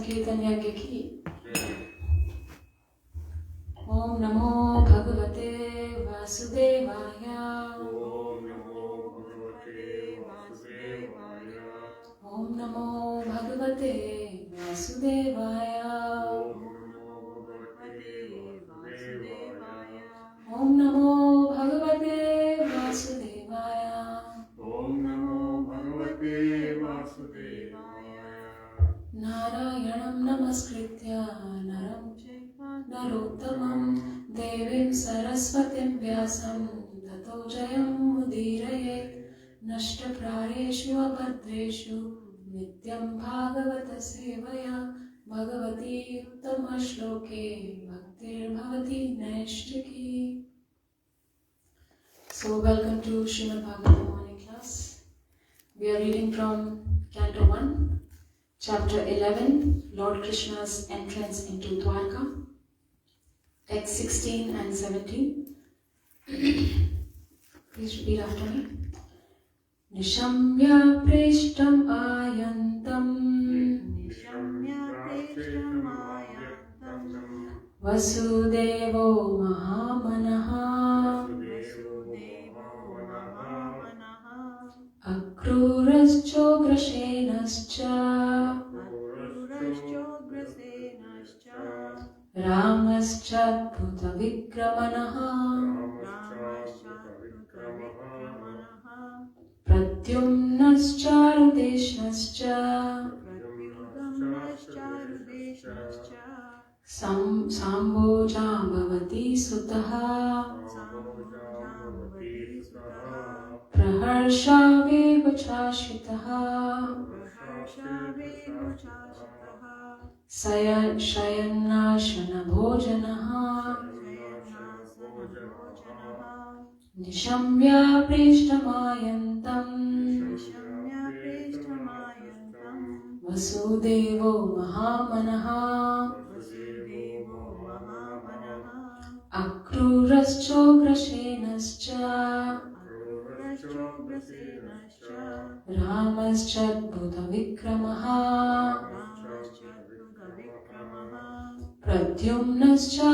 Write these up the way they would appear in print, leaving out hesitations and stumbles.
संकीर्तन यज्ञ की। ओम नमो भगवते वासुदेवाय। ओम नमो भगवते वासुदेवाय। ओम नमो भगवते वासुदेवाय। ओम नमो भगवते वासुदेवाय। ओम नमो भगवते वासुदेवाय। ओम नमो भगवते वासुदेवाय। नारायणं नमस्कृत्य नरं चैव नरोत्तमं देवीं सरस्वतीं व्यासं ततो जयमुदीरयेत्। नष्टप्रायेषु अभद्रेषु नित्यं भागवत सेवया Bhagwati उत्तमश्लोके भक्तिर्भवति नैष्ठिकी। So welcome to Srīmad Bhāgavatam morning class. We are reading from Canto 1, Chapter 11, Lord Krishna's entrance into Dvārakā, texts 16 and 17. Please repeat after me. Nishamya preshtam ayantam Vasudevo Mahamanaha Akruraschograsenascha Ramascha Vikramanaha Pradyumnascha Sambojambavati Sutaha Praharsha Veguchashitaha Shayanashana Bhojanaha Nishamya Prishthamayantam Vasudevo Mahamanaha Akruraschograsenascha Ramascha Vikramaha Pradyumnascha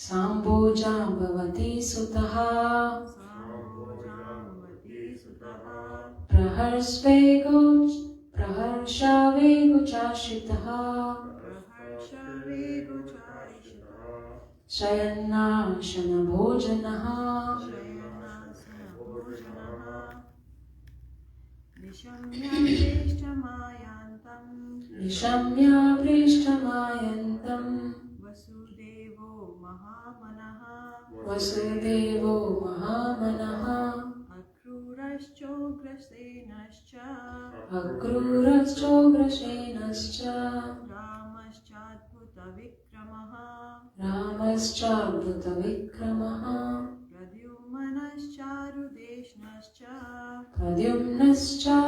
Sambojambavati Sutaha Praharsha Veguchashitaha Shayanashana Bhojanaha Nishamya Prishthamayantam Vasudevo Mahamanaha Akruraschograsenascha Ramascha Vikramaha Pradyumnascha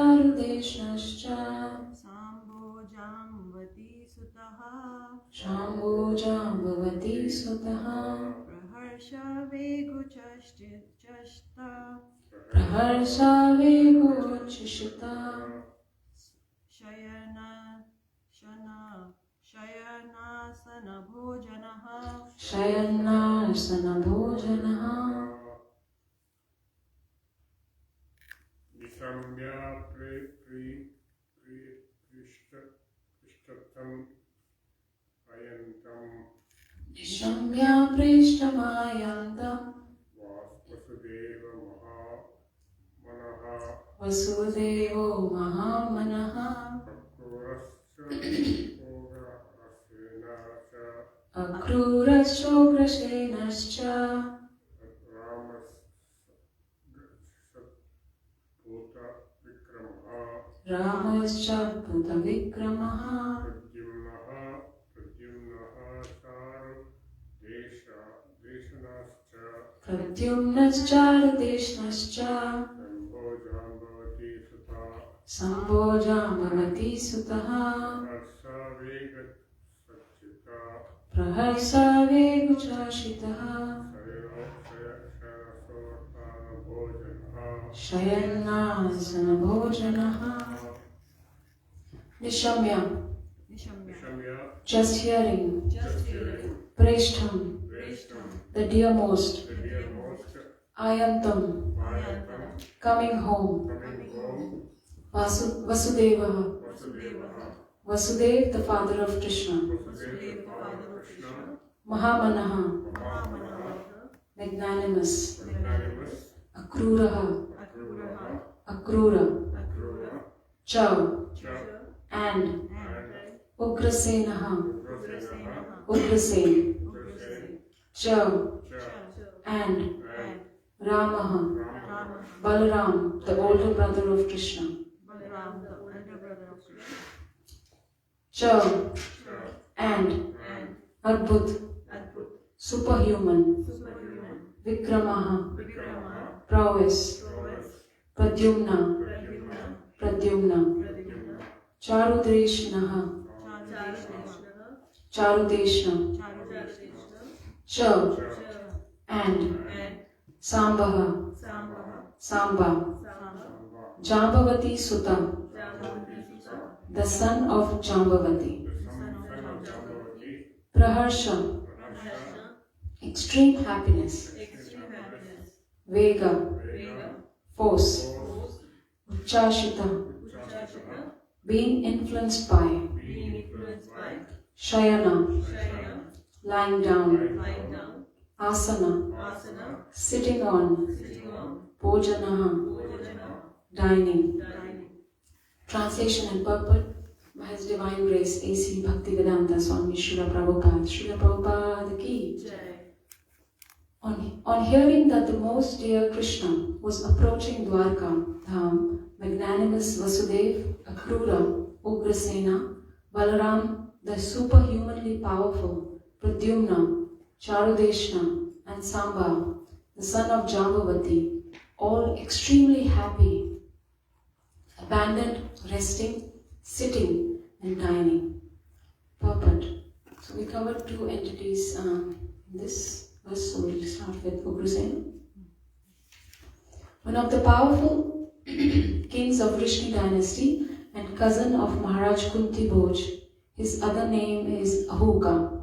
Shambojambavati Sutaha Praharsha Veguchashita Shayanasana Bhojanaha Nishamya Prishtham Ayantam Nishamya Prishthamayantam Vasudevo Mahamanaha Akruraschograsenascha Ramascha Vikramaha Pradyumnascha Sambojambavati Sutaha Praharsha Veguchashitaha Shayanasana Bhojanaha. Nishamya. Just hearing. Preshtham. The dearmost. Ayantam. Coming home. Vasudeva. Vasudev, the father of Krishna. Mahamanaha. Magnanimous. Akruraha. Akrura. Cha. And. Ugrasenaha. Ugrasen. Cha. And. Ramaha. Balaram, the older brother of Krishna. Cha. And. Adbhut. Superhuman. Vikramaha. Prowess. Pradyumna. Charudeshnaha. Charudeshna. Cha. And. Sambaha. Samba. Jambavati Sutta. The son of Jambavati. Praharsha. Extreme happiness. Vega. Force. Uchashita. Being influenced by. Shayana. Lying down. Asana. Sitting on. Bhojanaha. Dining. Translation and purport by His Divine Grace A.C. Bhaktivedanta Swami Srila Prabhupada. Srila Prabhupada ki Jai. On hearing that the most dear Krishna was approaching Dvārakā Dham, magnanimous Vasudev, Akrura, Ugrasena, Balaram, the superhumanly powerful, Pradyumna, Charudeshna, and Samba, the son of Jambavati, all extremely happy, abandoned resting, sitting, and dining. Purport. So we covered two entities in this verse, so we'll start with Ugrasena. One of the powerful kings of Vrishni dynasty and cousin of Maharaj Kunti Bhoj. His other name is Ahuka.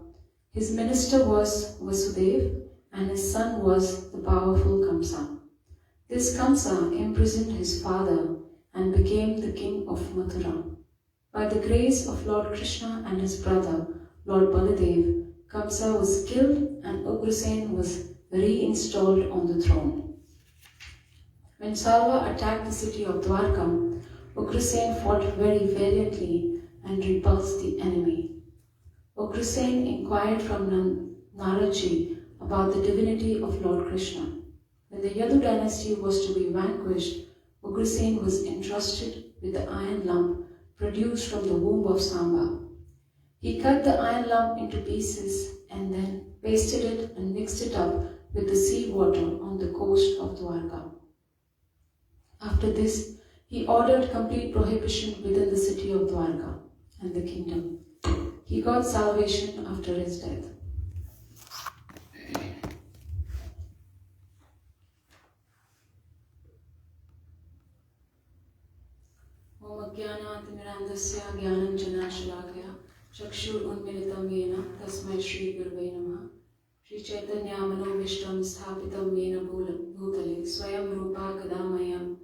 His minister was Vasudev and his son was the powerful Kamsa. This Kamsa imprisoned his father and became the king of Mathura. By the grace of Lord Krishna and his brother, Lord Baladev, Kamsa was killed and Ugrasen was reinstalled on the throne. When Salva attacked the city of Dvārakā, Ugrasen fought very valiantly and repulsed the enemy. Ugrasen inquired from Naraji about the divinity of Lord Krishna. When the Yadu dynasty was to be vanquished, Ugrasen was entrusted with the iron lump produced from the womb of Samba. He cut the iron lump into pieces and then pasted it and mixed it up with the sea water on the coast of Dvārakā. After this, he ordered complete prohibition within the city of Dvārakā and the kingdom. He got salvation after his death. Om Ajnanaatimirandasya Jnanam Janashalakaya Chakshur Unmilitam Yena Tasmai Shri Gurve Namaha Shri Chaitanya Manovishtam Sthapitam Yena Bhutale Swayam Rupa Kadamayam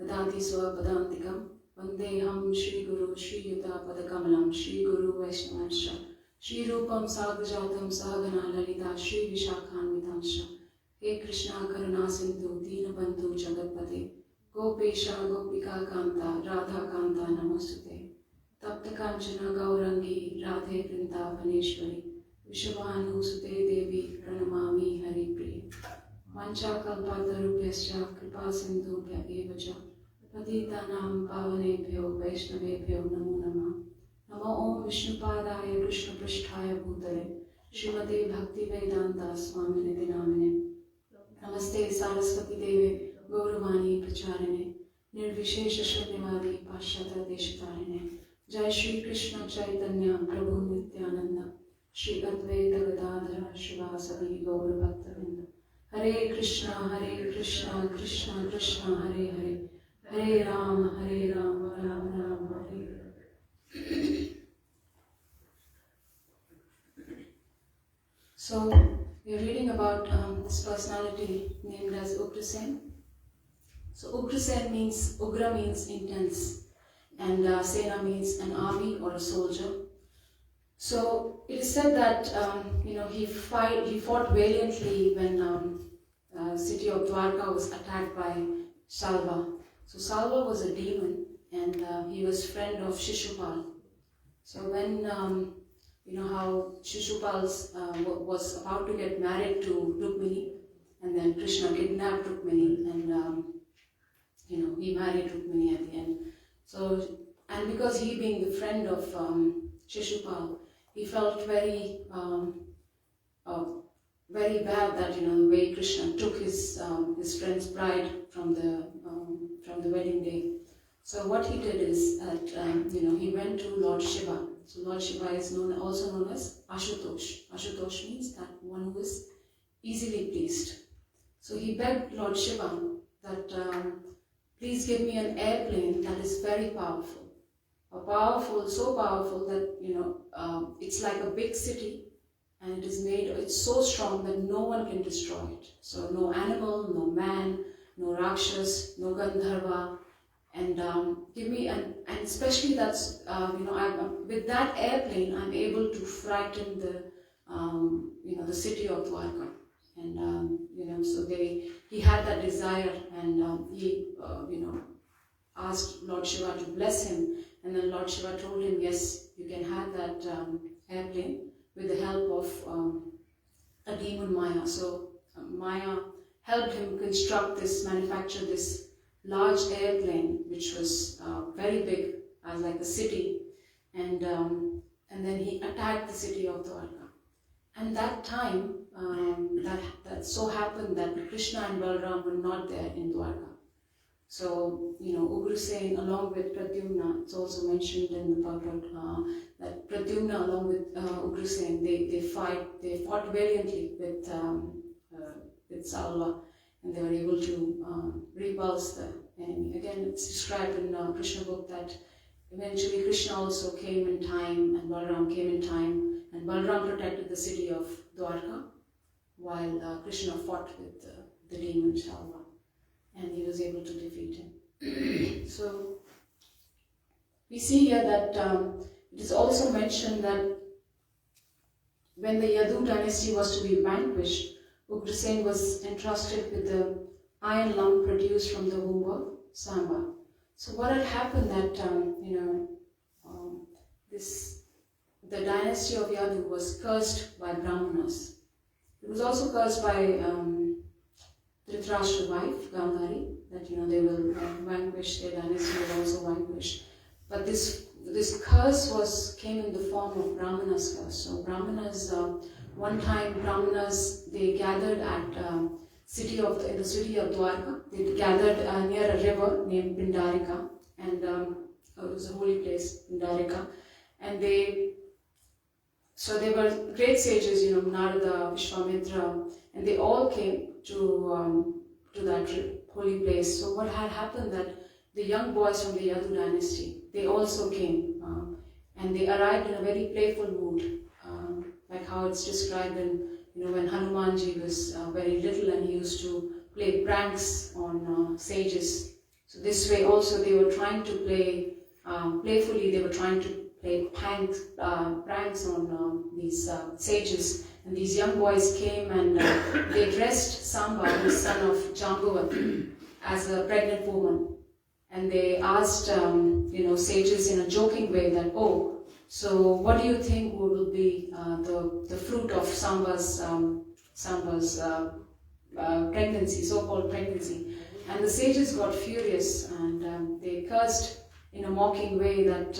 Dadati Swapadantikam Vandeham Shri Guru Shri Yuta Padakamalam Shri Guru Vaishnavansha Shri Rupam Sadhajatam Sahagana Lalita Shri Vishakhanvitansha He Krishna Karuna Sindhu Dina Bandhu Jagatpate Gopesha Gopika Kanta Radha Kanta Namostute Tapta Kanchana Gaurangi Radhe Vrindavaneshwari Vishavanu Sute Devi Pranamami Haripriya Mancha Kalpatarubhyascha Kripa Sindhubhya Evacha Patitanam Pavanebhyo Vaishnavebhyo Namo Namah Namo Om Vishnupadaya Krishna Prishthaya Bhutale Srimate Bhakti Vedanta Swamini Namine Namaste Saraswati Deve Gauravani Pracharine Nirvishesha Shunyavari Pashyata Deshatarine Jai Shri Krishna Chaitanya Prabhu Nityananda Shri Advaita Gadadhara Shivasadi Gaura Bhaktavinda Hare Krishna, Krishna Krishna, Hare Hare, Hare Rama, Rama Rama, Hare Hare. So, we are reading about this personality named as Ugrasen. So, Ugrasen means, Ugra means intense, and Sena means an army or a soldier. So, it is said that he fought valiantly when city of Dvārakā was attacked by Salva. So, Salva was a demon, and he was friend of Shishupal. So, when how Shishupal was about to get married to Rukmini, and then Krishna kidnapped Rukmini, and he married Rukmini at the end. So, and because he being the friend of Shishupal, he felt very bad that the way Krishna took his friend's bride from the wedding day. So what he did is that he went to Lord Shiva. So Lord Shiva is also known as Ashutosh. Ashutosh means that one who is easily pleased. So he begged Lord Shiva that please give me an airplane that is very powerful. So powerful that it's like a big city, and it's so strong that no one can destroy it. So no animal, no man, no Rakshas, no Gandharva, and give me and especially that's with that airplane I'm able to frighten the city of Dvārakā, and so he had that desire, and he asked Lord Shiva to bless him, and then Lord Shiva told him, yes, you can have that airplane with the help of a demon Maya. So Maya helped him manufacture this large airplane, which was very big, as like a city, and then he attacked the city of Dvārakā. And that time, that so happened that Krishna and Balaram were not there in Dvārakā. So, Ugrasen along with Pradyumna, it's also mentioned in the Bhagavatam, that Pradyumna along with Ugrasen, they fought valiantly with Salva, and they were able to repulse the enemy. Again, it's described in Krishna book that eventually Krishna also came in time, and Balaram came in time, and Balaram protected the city of Dvārakā, while Krishna fought with the demon Salva, and he was able to defeat him. So we see here that it is also mentioned that when the Yadu dynasty was to be vanquished, Ugrasen was entrusted with the iron lump produced from the womb of Samba. So what had happened that the dynasty of Yadu was cursed by Brahmanas. It was also cursed by Dhritarashtra's wife, Gandhari, that they will vanquish, their dynasty will also vanquish. But this curse came in the form of Brahmanas' curse. So Brahmanas, one time Brahmanas, they gathered at in the city of Dvārakā. They gathered near a river named Dvārakā, and it was a holy place, Dvārakā. And they were great sages, Narada, Vishwamitra, and they all came to that holy place. So what had happened that the young boys from the Yadu dynasty, they also came, and they arrived in a very playful mood, like how it's described in when Hanumanji was very little, and he used to play pranks on sages. So this way also they were trying to play playfully. They were trying to play pranks on these sages. And these young boys came and they dressed Samba, the son of Jambavati, as a pregnant woman. And they asked, sages in a joking way that, so what do you think will be the fruit of Samba's pregnancy, so-called pregnancy? And the sages got furious, and they cursed in a mocking way that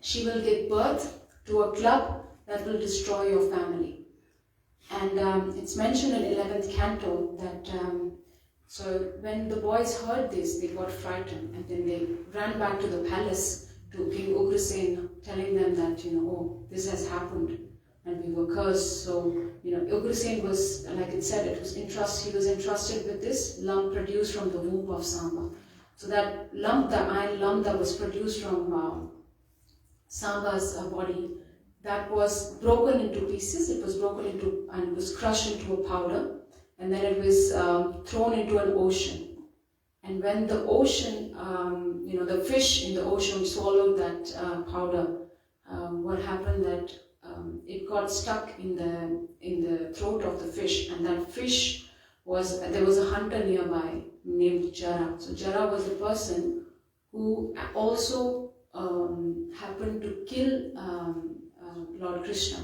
she will give birth to a club that will destroy your family. And it's mentioned in 11th canto that so when the boys heard this, they got frightened, and then they ran back to the palace to King Ugrasen, telling them that this has happened, and we were cursed. So, Ugrasen was, like it said, he was entrusted with this lump produced from the womb of Samba. So that lump, the iron lump that was produced from Samba's body, that was broken into pieces. It was broken into and it was crushed into a powder, and then it was thrown into an ocean. And when the ocean, the fish in the ocean swallowed that powder, what happened that it got stuck in the throat of the fish, and that fish there was a hunter nearby named Jara. So Jara was the person who also happened to kill Lord Kṛṣṇa.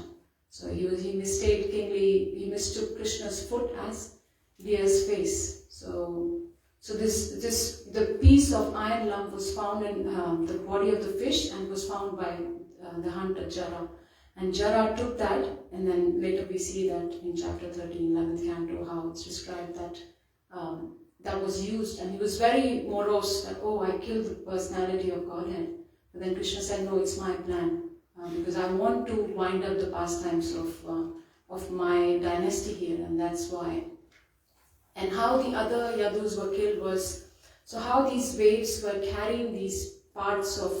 So he mistook Krishna's foot as deer's face. So the piece of iron lump was found in the body of the fish and was found by the hunter Jara. And Jara took that, and then later we see that in chapter 13, 11th canto, how it's described that that was used, and he was very morose that, oh, I killed the personality of Godhead. But then Krishna said, no, it's my plan, because I want to wind up the pastimes of my dynasty here, and that's why. And how the other Yadus were killed was, so how these waves were carrying these parts of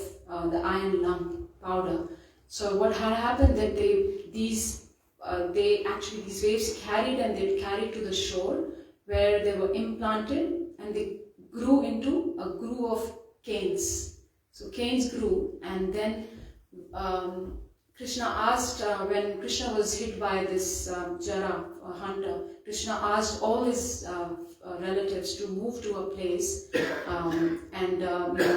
the iron lump powder. So what had happened that these waves carried, and they'd carried to the shore where they were implanted, and they grew into a grove of canes. So canes grew, and then Krishna asked, when Krishna was hit by this Jara hunter, Krishna asked all his relatives to move to a place and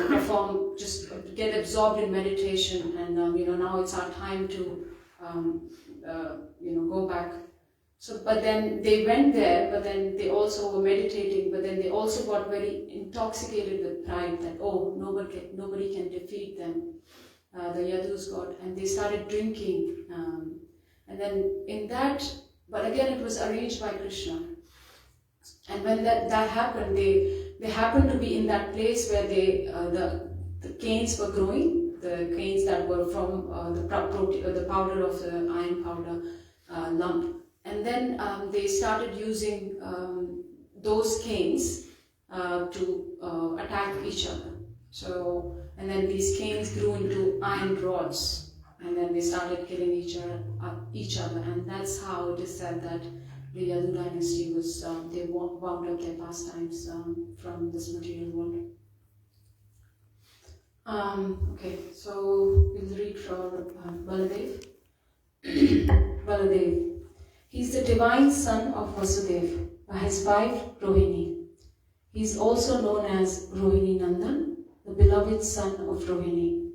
perform, just get absorbed in meditation, and now it's our time to go back. So, but then they went there, but then they also were meditating, but then they also got very intoxicated with pride that, oh, nobody can defeat them. The Yadus got, and they started drinking, and then in that, but again it was arranged by Krishna. And when that happened, they happened to be in that place where the canes were growing, the canes that were from the powder of the iron powder lump. And then they started using those canes to attack each other. So, and then these canes grew into iron rods, and then they started killing each other, and that's how it is said that the Yadu dynasty was, they wound up their pastimes from this material world. Okay, so we'll read from Baladev. Baladev. He is the divine son of Vasudeva by his wife Rohini. He is also known as Rohini Nandan, the beloved son of Rohini.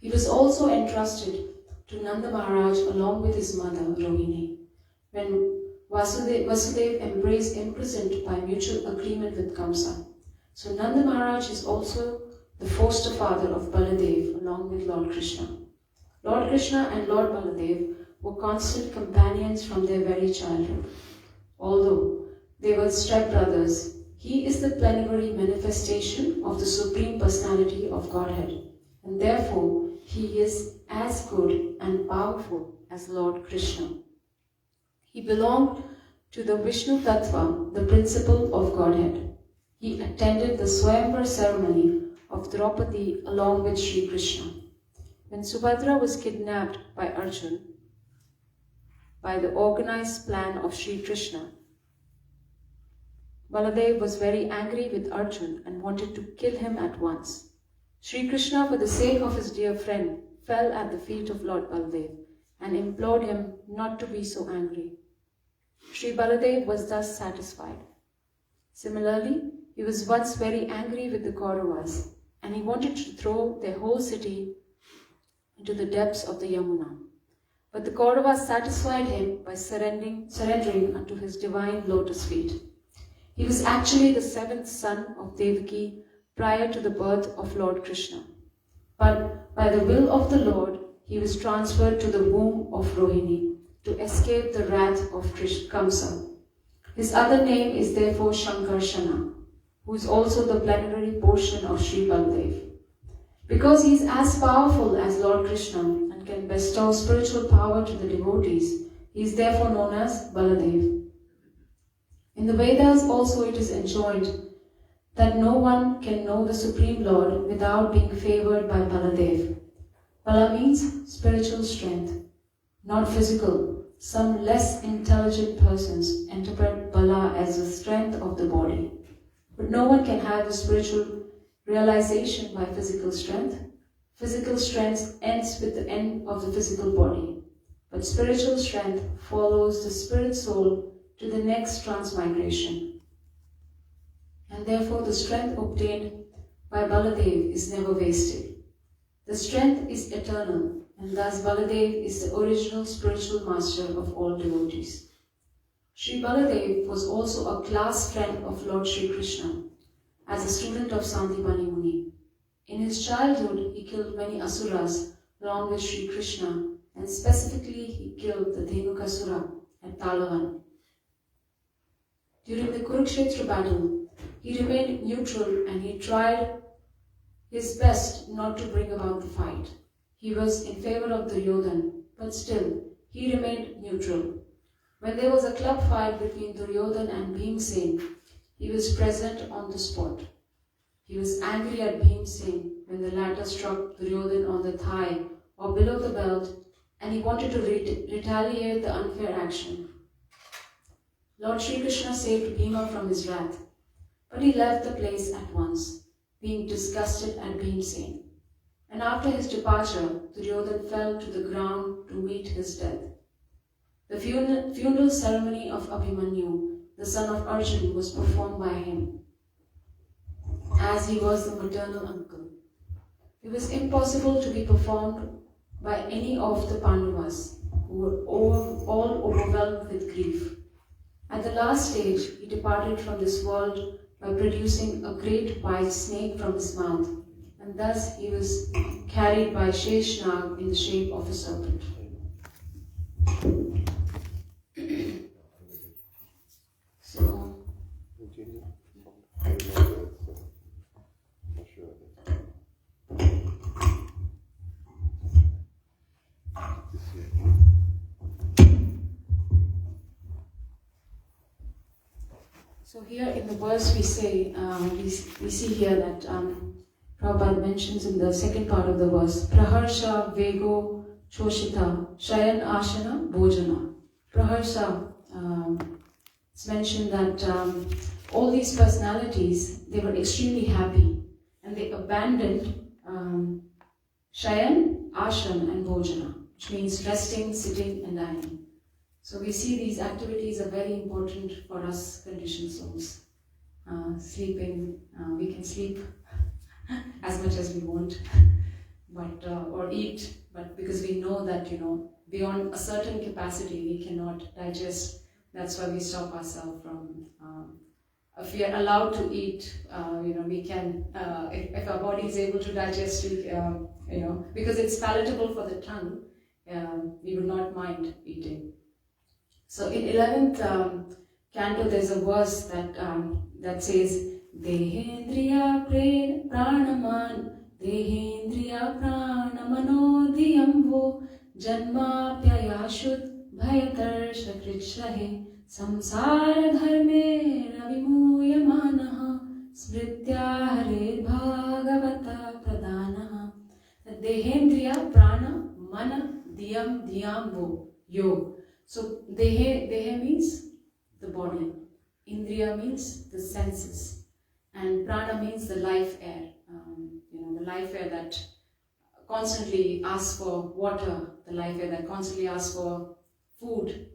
He was also entrusted to Nanda Maharaj along with his mother Rohini. When Vasudeva imprisoned by mutual agreement with Kamsa. So Nanda Maharaj is also the foster father of Baladev along with Lord Kṛṣṇa. Lord Kṛṣṇa and Lord Baladev were constant companions from their very childhood. Although they were stepbrothers, he is the plenary manifestation of the Supreme Personality of Godhead, and therefore he is as good and powerful as Lord Kṛṣṇa. He belonged to the Vishnu Tattva, the principle of Godhead. He attended the Swayamvar ceremony of Draupadi along with Sri Kṛṣṇa. When Subhadra was kidnapped by Arjuna, by the organized plan of Sri Kṛṣṇa, Baladev was very angry with Arjuna and wanted to kill him at once. Sri Kṛṣṇa, for the sake of his dear friend, fell at the feet of Lord Baladev and implored him not to be so angry. Sri Baladev was thus satisfied. Similarly, he was once very angry with the Kauravas, and he wanted to throw their whole city into the depths of the Yamuna. But the Kauravas satisfied him by surrendering unto his divine lotus feet. He was actually the seventh son of Devaki prior to the birth of Lord Kṛṣṇa. But by the will of the Lord, he was transferred to the womb of Rohini to escape the wrath of Kamsa. His other name is therefore Shankarshana, who is also the plenary portion of Sri Baladev. Because he is as powerful as Lord Kṛṣṇa and and can bestow spiritual power to the devotees. He is therefore known as Baladev. In the Vedas also it is enjoined that no one can know the Supreme Lord without being favored by Baladev. Bala means spiritual strength, not physical. Some less intelligent persons interpret Bala as the strength of the body. But no one can have the spiritual realization by physical strength. Physical strength ends with the end of the physical body. But spiritual strength follows the spirit soul to the next transmigration. And therefore the strength obtained by Baladev is never wasted. The strength is eternal, and thus Baladev is the original spiritual master of all devotees. Sri Baladev was also a class friend of Lord Sri Krishna as a student of Sandipani Muni. In his childhood, he killed many asuras along with Sri Krishna, and specifically he killed the Dhenukasura at Talavan. During the Kurukshetra battle, he remained neutral and he tried his best not to bring about the fight. He was in favor of Duryodhana, but still, he remained neutral. When there was a club fight between Duryodhana and Bhimsen, he was present on the spot. He was angry at Bhimsen when the latter struck Duryodhana on the thigh or below the belt, and he wanted to retaliate the unfair action. Lord Sri Krishna saved Bhima from his wrath, but he left the place at once, being disgusted at Bhimsen. And after his departure, Duryodhana fell to the ground to meet his death. The funeral ceremony of Abhimanyu, the son of Arjuna, was performed by him, as he was the maternal uncle. It was impossible to be performed by any of the Pandavas, who were all overwhelmed with grief. At the last stage, he departed from this world by producing a great white snake from his mouth, and thus he was carried by Sheshnag in the shape of a serpent. So here in the verse we say, we see here that Prabhupada mentions in the second part of the verse, Praharsha Vego Choshita Shayan Ashana Bhojana. Praharsha, it's mentioned that all these personalities, they were extremely happy and they abandoned Shayan, Ashan and Bhojana, which means resting, sitting and dining. So we see these activities are very important for us conditioned souls. Sleeping, we can sleep as much as we want, but or eat, but because we know that, beyond a certain capacity we cannot digest. That's why we stop ourselves from, if we are allowed to eat, we can, if our body is able to digest, because it's palatable for the tongue, we will not mind eating. So in 11th canto, there's a verse that says, Dehendriya pranaman, Dehendriya pranamanodiyamvo, Janmapyayashut bhayatarsha kritshahe, Samsara dharme ravimuyamanaha, Smritya hare bhagavata pradanaha. Dehendriya prana mana diyam diyamvo, yo. So dehe means the body, indriya means the senses, and prana means the life air. The life air that constantly asks for water, the life air that constantly asks for food.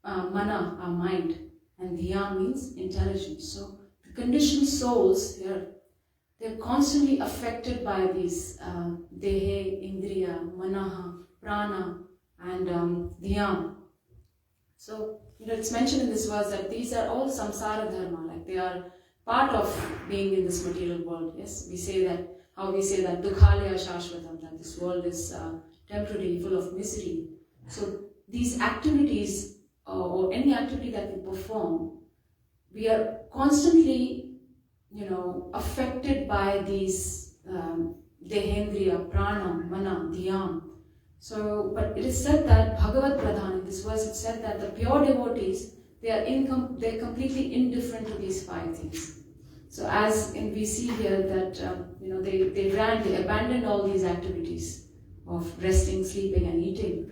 Mana, our mind, and dhiya means intelligence. So the conditioned souls here, they're constantly affected by these dehe, indriya, manaha, prana, and dhiya. So, it's mentioned in this verse that these are all samsara dharma, like they are part of being in this material world. Yes, we say that dukhalaya shashvatam, that this world is temporary, full of misery. So, these activities, or any activity that we perform, we are constantly, affected by these dehendriya, prana, mana, dhyam. So, but it is said that Bhagavat Pradhan, in this verse it said that the pure devotees, they're completely indifferent to these 5 things. So as we see here that they abandoned all these activities of resting, sleeping and eating.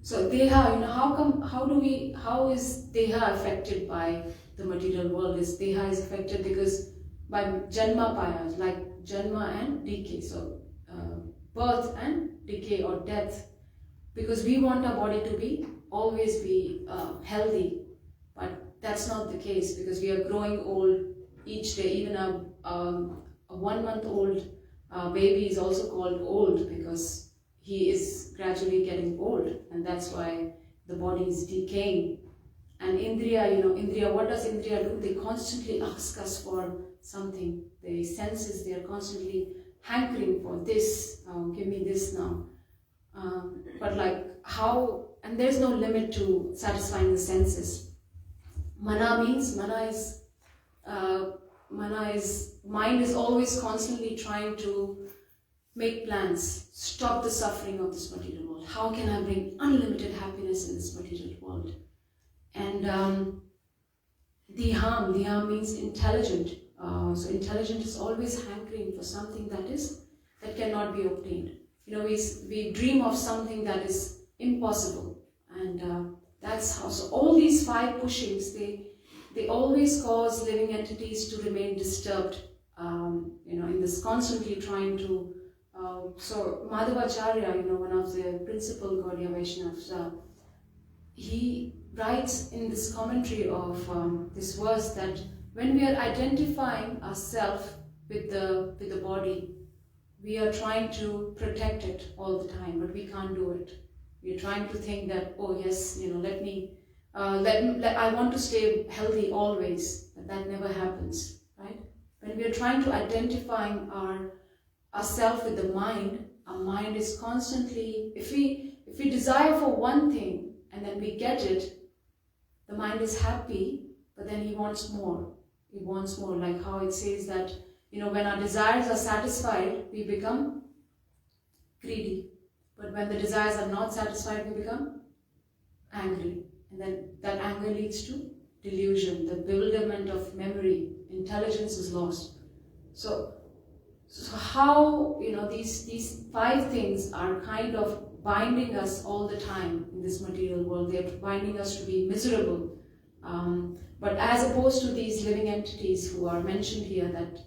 So Deha, how is Deha affected by the material world? Deha is affected because by Janma Payas, like Janma and decay. So birth and decay or death. Because we want our body to always be healthy. But that's not the case, because we are growing old each day. Even a 1-month-old baby is also called old because he is gradually getting old, and that's why the body is decaying. And Indriya, what does Indriya do? They constantly ask us for something. The senses, they are constantly hankering for this. Give me this now. But like how? And there's no limit to satisfying the senses. Mana means, mind is always constantly trying to make plans, stop the suffering of this material world. How can I bring unlimited happiness in this material world? And Diham means intelligent. So intelligent is always hankering for something that cannot be obtained. We dream of something that is impossible, and that's how. So all these 5 pushings, they always cause living entities to remain disturbed. In this constantly trying to. So Madhavacharya, one of the principal Gaudiya Vaishnavas, he writes in this commentary of this verse that when we are identifying ourselves with the body, we are trying to protect it all the time, but we can't do it. We are trying to think that, oh yes, I want to stay healthy always, but that never happens, right? When we are trying to identifying ourselves with the mind, our mind is constantly, if we desire for one thing and then we get it, the mind is happy, but then he wants more. He wants more, like how it says that, when our desires are satisfied, we become greedy. But when the desires are not satisfied, we become angry. And then that anger leads to delusion, the bewilderment of memory, intelligence is lost. So how, these 5 things are kind of binding us all the time in this material world. They're binding us to be miserable. But as opposed to these living entities who are mentioned here, that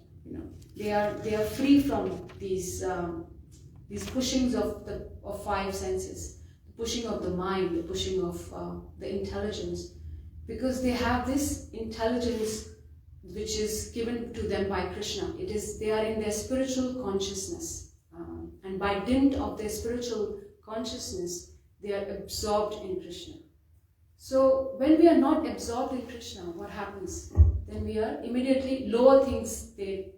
they are free from these pushings of 5 senses, the pushing of the mind, the pushing of the intelligence, because they have this intelligence which is given to them by Kṛṣṇa. They are in their spiritual consciousness, and by dint of their spiritual consciousness, they are absorbed in Kṛṣṇa. So when we are not absorbed in Kṛṣṇa, what happens? Then we are immediately lower things, they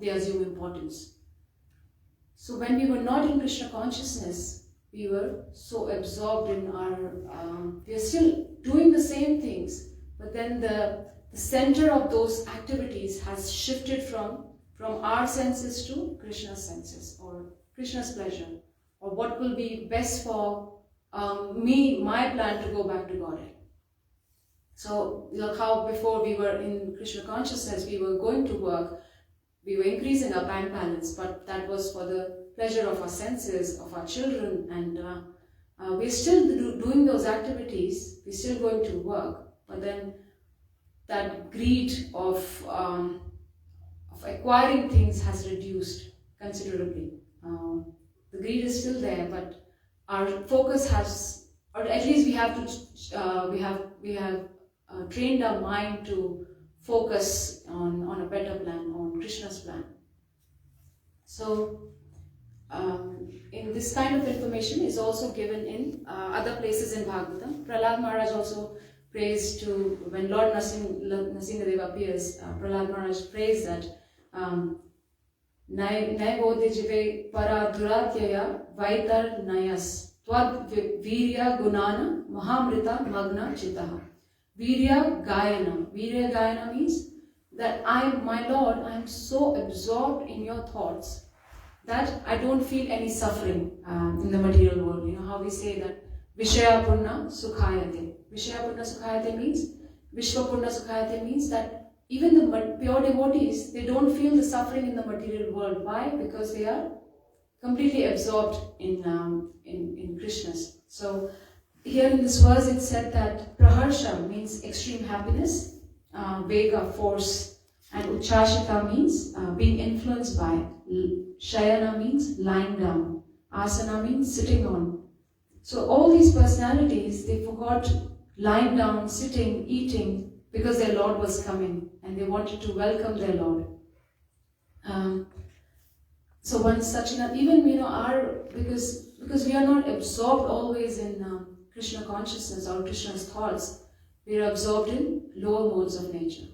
assume importance. So when we were not in Kṛṣṇa consciousness, we were so absorbed in we are still doing the same things, but then the center of those activities has shifted from our senses to Kṛṣṇa's senses, or Kṛṣṇa's pleasure, or what will be best for my plan to go back to Godhead. So look how before we were in Kṛṣṇa consciousness, we were going to work, we were increasing our bank balance, but that was for the pleasure of our senses, of our children, and we're still doing those activities, we're still going to work, but then that greed of acquiring things has reduced considerably. The greed is still there, but our focus has, or at least we have trained our mind to focus on a better plan, on Kṛṣṇa's plan. So in this kind of information is also given in other places in Bhāgavatam. Prahlāda Maharaj also prays to, when Lord Nrsimhadev appears, Prahlāda Maharaj prays that Naivodhi jive para duratyaya vaitar nayas tvad virya gunana mahamrita magna chitaha. Virya Gayana means that my Lord, I am so absorbed in your thoughts that I don't feel any suffering in the material world. You know how we say that Vishaya Purna Sukhayate. Vishaya Purna Sukhayate means, Vishwa Purna Sukhayate means that even the pure devotees, they don't feel the suffering in the material world. Why? Because they are completely absorbed in Krishna's. So here in this verse it said that Praharsha means extreme happiness, Vega, force, and Uchashita means being influenced by, Shayana means lying down, Asana means sitting on. So all these personalities, they forgot lying down, sitting, eating, because their Lord was coming and they wanted to welcome their Lord. So one such, even because we are not absorbed always in Krishna consciousness or Krishna's thoughts, we are absorbed in lower modes of nature.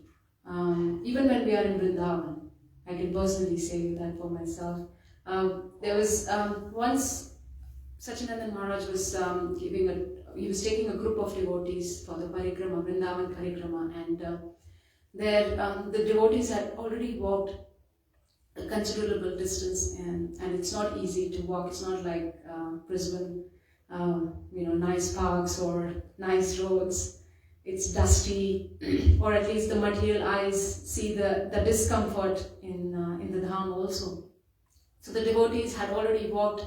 Even when we are in Vrindavan, I can personally say that for myself. There was once Sachinandan Maharaj was he was taking a group of devotees for the parikrama, Vrindavan parikrama, and the devotees had already walked a considerable distance, and it's not easy to walk. It's not like Brisbane, nice parks or nice roads. It's dusty, or at least the material eyes see the discomfort in the dham also. So the devotees had already walked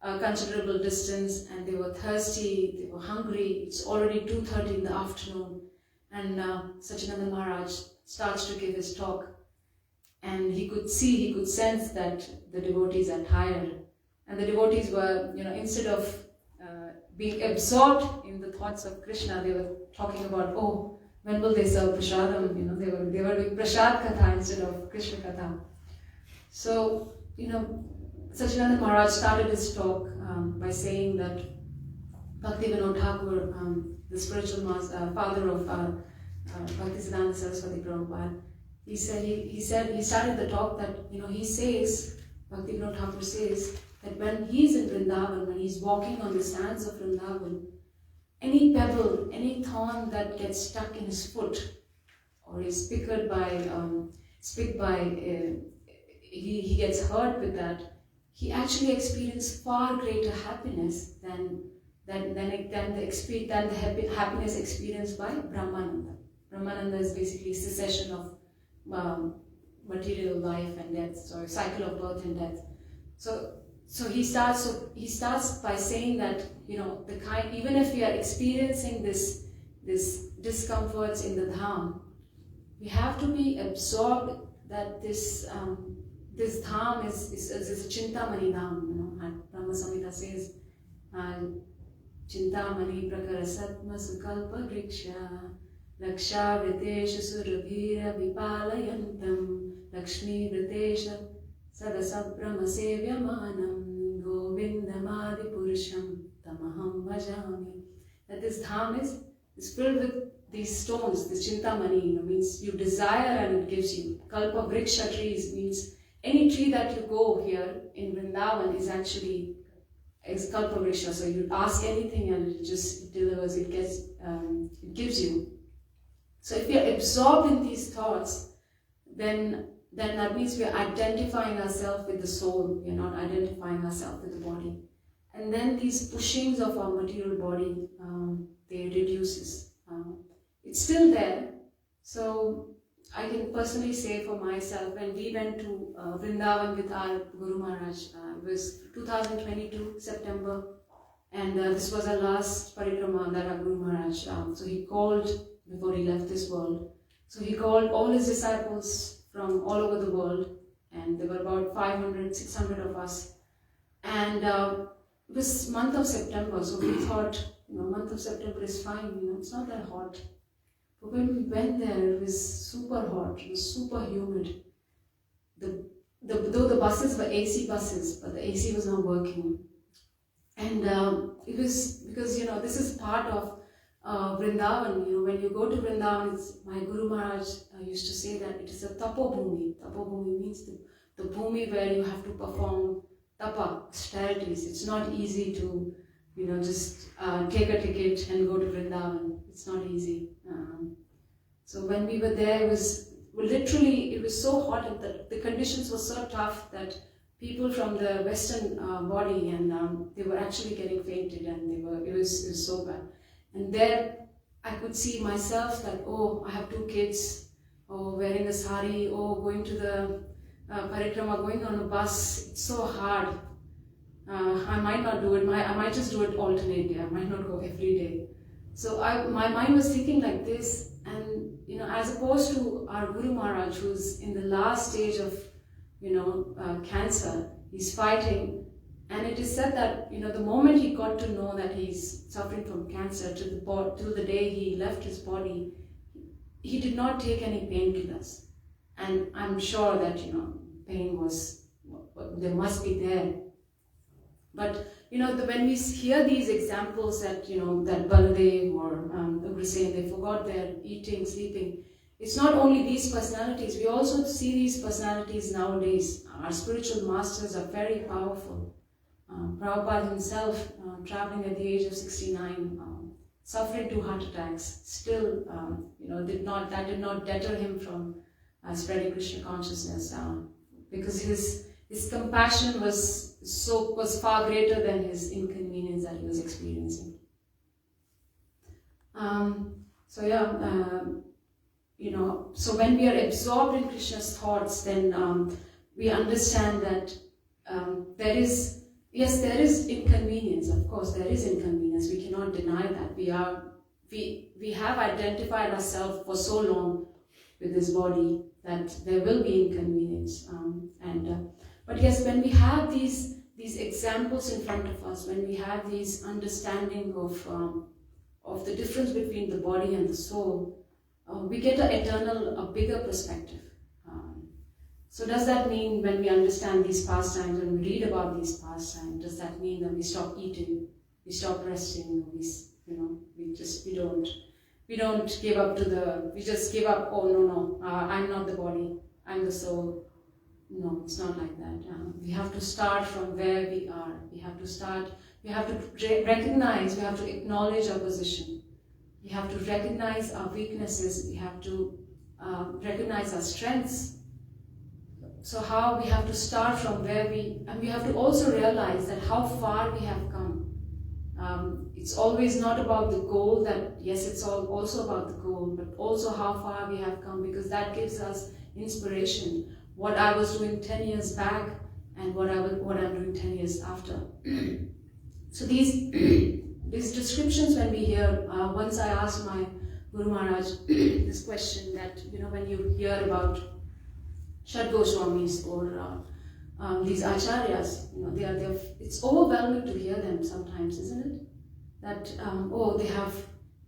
a considerable distance, and they were thirsty, they were hungry. It's already 2:30 in the afternoon, and Sachinandan Maharaj starts to give his talk, and he could sense that the devotees are tired, and the devotees were, instead of being absorbed in the thoughts of Krishna, they were talking about, oh, when will they serve prasadam? They were doing prasad katha instead of Krishna katha. So, Sachinandan Maharaj started his talk by saying that Bhakti Vinod Thakur, the spiritual master, father of Bhaktisiddhanta Saraswati Prabhupada, he started the talk that, he says, Bhakti Vinod Thakur says, that when he's in Vrindavan, when he's walking on the sands of Vrindavan, any pebble, any thorn that gets stuck in his foot, or is picked by, he gets hurt with that, he actually experienced far greater happiness than the happiness experienced by Brahmananda. Brahmananda is basically cessation of material life and death, so cycle of birth and death. So he starts by saying that, even if we are experiencing this discomforts in the dham, we have to be absorbed that this dham is a chintamani dham. Brahma Samhita says, chintamani prakarasatma sukalpa vriksha laksha vritesha surabhira vipalayantam lakshmi vritesha Sadasabhrama Sevyamanam Govindamadi Purusham Tamaham Vajami. That this dham is filled with these stones, this chintamani, means you desire and it gives you. Kalpa Vriksha trees means any tree that you go here in Vrindavan is Kalpa Vriksha. So you ask anything and it delivers, it gives you. So if we are absorbed in these thoughts, then that means we are identifying ourselves with the soul. We are not identifying ourselves with the body. And then these pushings of our material body, they reduces. It's still there. So I can personally say for myself, when we went to Vrindavan with our Guru Maharaj, it was 2022 September, and this was our last parikrama that our Guru Maharaj. So he called, before he left this world, so he called all his disciples from all over the world, and there were about 500, 600 of us. And it was month of September, so we thought, month of September is fine, it's not that hot. But when we went there, it was super hot, it was super humid. Though the buses were AC buses, but the AC was not working. And it was because, this is part of Vrindavan. When you go to Vrindavan, my Guru Maharaj used to say that it is a tapo bhumi. Tapo bhumi means the bhumi where you have to perform tapa, austerities. It's not easy to, just take a ticket and go to Vrindavan. It's not easy. So when we were there, it was so hot and the conditions were so tough that people from the Western body, and they were actually getting fainted, and it was so bad. And there I could see myself that, oh, I have 2 kids, oh, wearing the sari, oh, going to the parikrama, going on a bus, it's so hard. I might not do it, I might just do it alternate day, I might not go every day. So my mind was thinking like this, and as opposed to our Guru Maharaj, who's in the last stage of cancer, he's fighting, and it is said that the moment he got to know that he's suffering from cancer till the day he left his body, he did not take any painkillers. And I'm sure that pain there must be there. But when we hear these examples that that Baladev or Kṛṣṇa, they forgot their eating, sleeping. It's not only these personalities, we also see these personalities nowadays. Our spiritual masters are very powerful. Prabhupada himself, traveling at the age of 69, suffering 2 heart attacks, still did not deter him from spreading Krishna consciousness, because his compassion was far greater than his inconvenience that he was experiencing. So when we are absorbed in Krishna's thoughts, then we understand that there is inconvenience. Of course, there is inconvenience. We cannot deny that. We have identified ourselves for so long with this body that there will be inconvenience. But yes, when we have these examples in front of us, when we have these understanding of the difference between the body and the soul, we get a bigger perspective. So does that mean when we understand these pastimes, when we read about these pastimes, does that mean that we stop eating, we stop resting, we don't give up we just give up, oh no, I'm not the body, I'm the soul. No, it's not like that. We have to start from where we are. We have to recognize, we have to acknowledge our position. We have to recognize our weaknesses. We have to recognize our strengths. So how we have to start from where and we have to also realize that how far we have come. It's always not about the goal, yes, it's also about the goal, but also how far we have come, because that gives us inspiration. What I was doing 10 years back and what I'm doing 10 years after. So these descriptions, when we hear, once I asked my Guru Maharaj this question that, when you hear about Shad Goswamis or these acharyas, it's overwhelming to hear them sometimes, isn't it? That, they have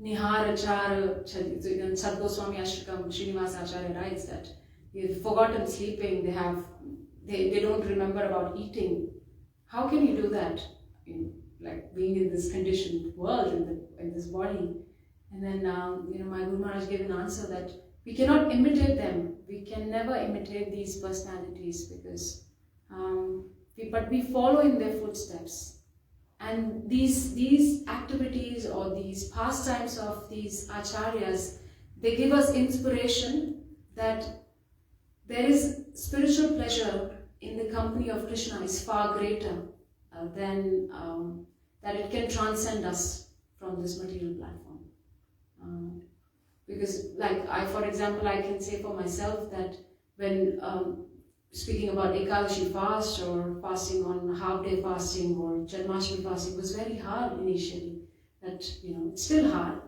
Nihar Achara, Shad Goswami Ashtakam, Srinivas Acharya writes that they've forgotten sleeping, they don't remember about eating. How can you do that? Like being in this conditioned world, in this body. And then, my Guru Maharaj gave an answer that we cannot imitate them. We can never imitate these personalities because, but we follow in their footsteps. And these activities or these pastimes of these acharyas, they give us inspiration that there is spiritual pleasure in the company of Krishna is far greater than that it can transcend us from this material platform. Because for example, I can say for myself that when speaking about Ekadashi fast or fasting on half-day fasting or Janmashtami fasting was very hard initially. That, it's still hard.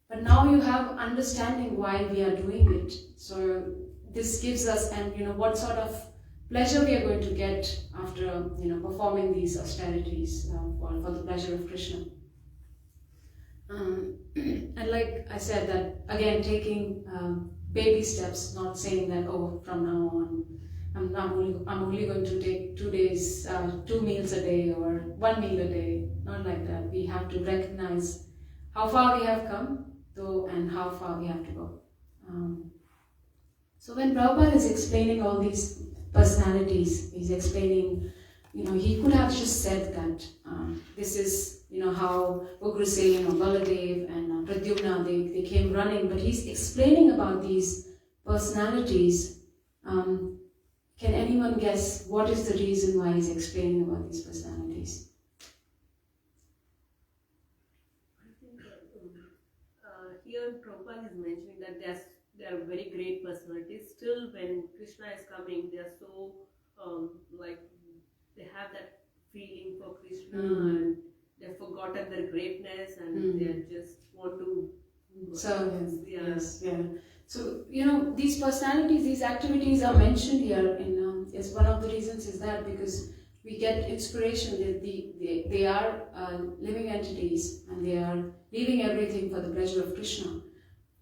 But now you have understanding why we are doing it. So this gives us, and what sort of pleasure we are going to get after, performing these austerities for the pleasure of Krishna. And like I said, that again, taking baby steps, not saying that, from now on, I'm only going to take 2 days, 2 meals a day or 1 meal a day. Not like that. We have to recognize how far we have come, though, and how far we have to go. So when Prabhupada is explaining all these personalities, he's explaining, he could have just said that this is, how Ugrasena, Baladev and Pradyumna, they came running, but he's explaining about these personalities. Can Can anyone guess what is the reason why he's explaining about these personalities? I think here Prabhupada is mentioning that they are very great personalities. Still, when Krishna is coming, they are so like they have that feeling for Krishna and they've forgotten their greatness and they just want to serve him. Yeah. Yes, yeah. So, these personalities, these activities are mentioned here as one of the reasons is that because we get inspiration that they are living entities and they are leaving everything for the pleasure of Krishna.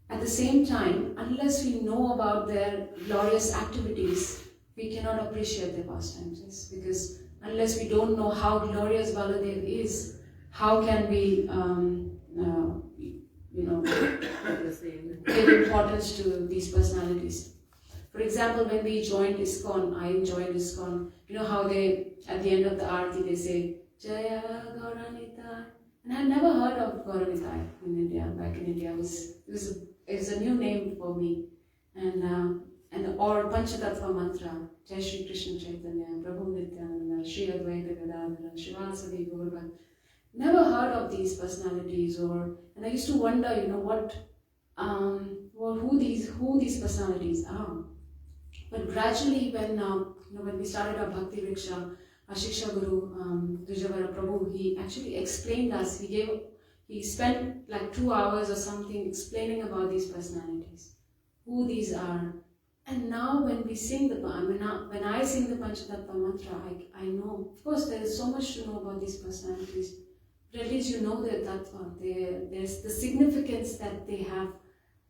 At the same time, unless we know about their glorious activities, we cannot appreciate their pastimes. Yes? Because unless we don't know how glorious Baladev is, how can we give importance to these personalities? For example, when we joined ISKCON, I joined ISKCON, you know how they, at the end of the Aarti, they say, Jaya Gauranitai. And I had never heard of Gauranitai in India, back in India. It was a new name for me. Or Panchatattva mantra, Jai Shri Krishna Chaitanya, Prabhu Nityananda, Shri Advaita Gadadhara, Shivasadi Gaurabha. Never heard of these personalities, and I used to wonder, who these personalities are. But gradually, when we started our Bhakti Vriksha, our Shiksha Guru, Dvijavara Prabhu, he actually explained us. He spent like 2 hours or something explaining about these personalities, who these are. And now when we sing when I sing the Panchatattva mantra, I know, of course, there is so much to know about these personalities. But at least you know their tattva. There's the significance that they have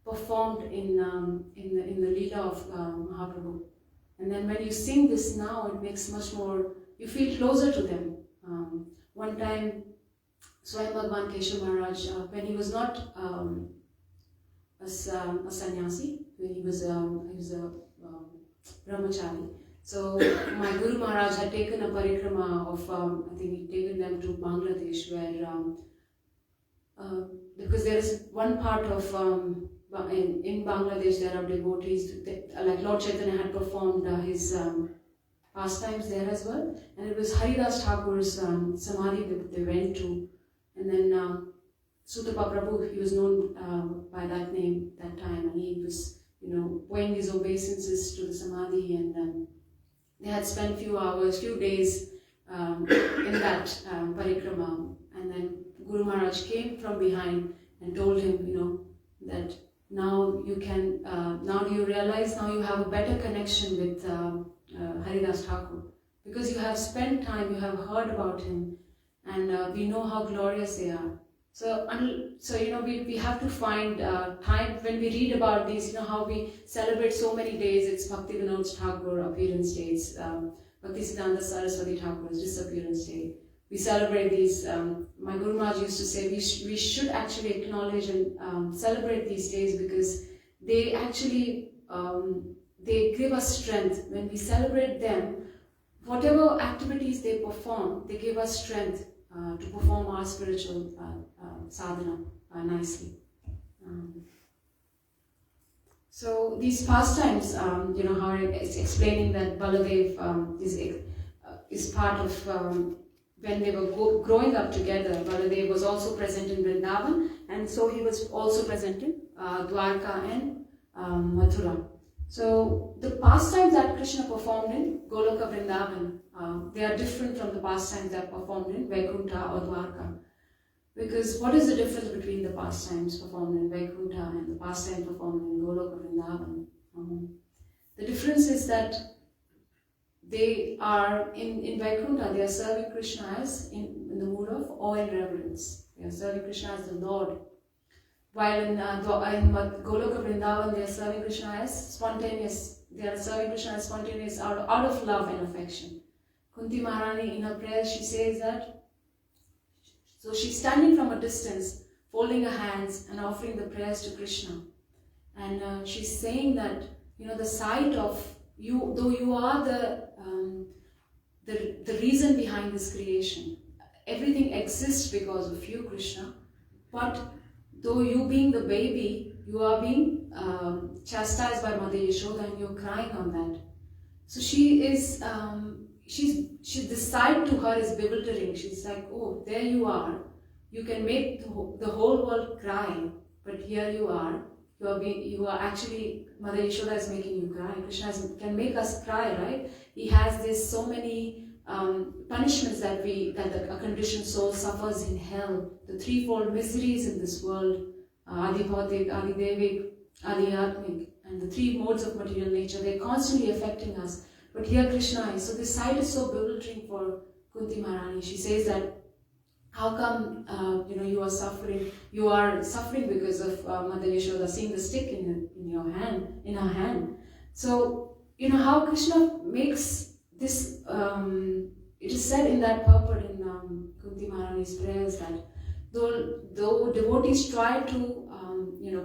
performed in the Leela of Mahaprabhu. And then when you sing this now, it makes much more, you feel closer to them. One time, Swayam Bhagavan Keshav Maharaj, when he was not a sannyasi, when he was a brahmachari. So my Guru Maharaj had taken a parikrama of, I think he'd taken them to Bangladesh, where, because there is one part of, in Bangladesh there are devotees, like Lord Chaitanya had performed his pastimes there as well. And it was Haridas Thakur's samadhi that they went to. And then Sutapa Prabhu, he was known by that name that time, and he was, pouring his obeisances to the samadhi, and they had spent few days in that parikrama, and then Guru Maharaj came from behind and told him, that now you can, now you realize, now you have a better connection with Haridas Thakur, because you have spent time, you have heard about him, and we know how glorious they are. So we have to find time when we read about these, how we celebrate so many days. It's Bhakti Vinod Thakur appearance days, Bhakti Siddhanta Saraswati Thakur's disappearance day. We celebrate these. My Guru Maharaj used to say we should actually acknowledge and celebrate these days, because they actually they give us strength. When we celebrate them, whatever activities they perform, they give us strength to perform our spiritual sadhana nicely. So these pastimes, how it's explaining that Baladev is part of, when they were growing up together, Baladev was also present in Vrindavan, and so he was also present in Dvārakā and Mathura. So the pastimes that Krishna performed in Goloka Vrindavan, they are different from the pastimes that are performed in Vaikuntha or Dvārakā. Because what is the difference between the pastimes performed in Vaikuntha and the pastimes performed in Goloka Vrindavan? The difference is that they are, in Vaikuntha, they are serving Krishna as in the mood of awe and reverence. They are serving Krishna as the Lord. While in Goloka Vrindavan, they are serving Krishna as spontaneous. They are serving Krishna as spontaneous out of love and affection. Kunti Maharani, in her prayer, she says that, so she's standing from a distance, folding her hands and offering the prayers to Krishna. And she's saying that, the sight of you, though you are the reason behind this creation, everything exists because of you, Krishna, but though you being the baby, you are being chastised by Mother Yashoda and you're crying on that. So she is, this side to her is bewildering. She's like, oh, there you are. You can make the whole world cry, but here you are. You are actually, Mother Yashoda is making you cry. Krishna can make us cry, right? He has this so many punishments that a conditioned soul suffers in hell. The threefold miseries in this world, Adi Bhautik, Adi Devik, Adi Atmik, and the three modes of material nature, they're constantly affecting us. But here Krishna is. So this side is so bewildering for Kunti Maharani. She says that, how come you are suffering? You are suffering because of Mother Yashoda seeing the stick in her hand. So how Krishna makes this. It is said in that purport in Kunti Maharani's prayers that though devotees try to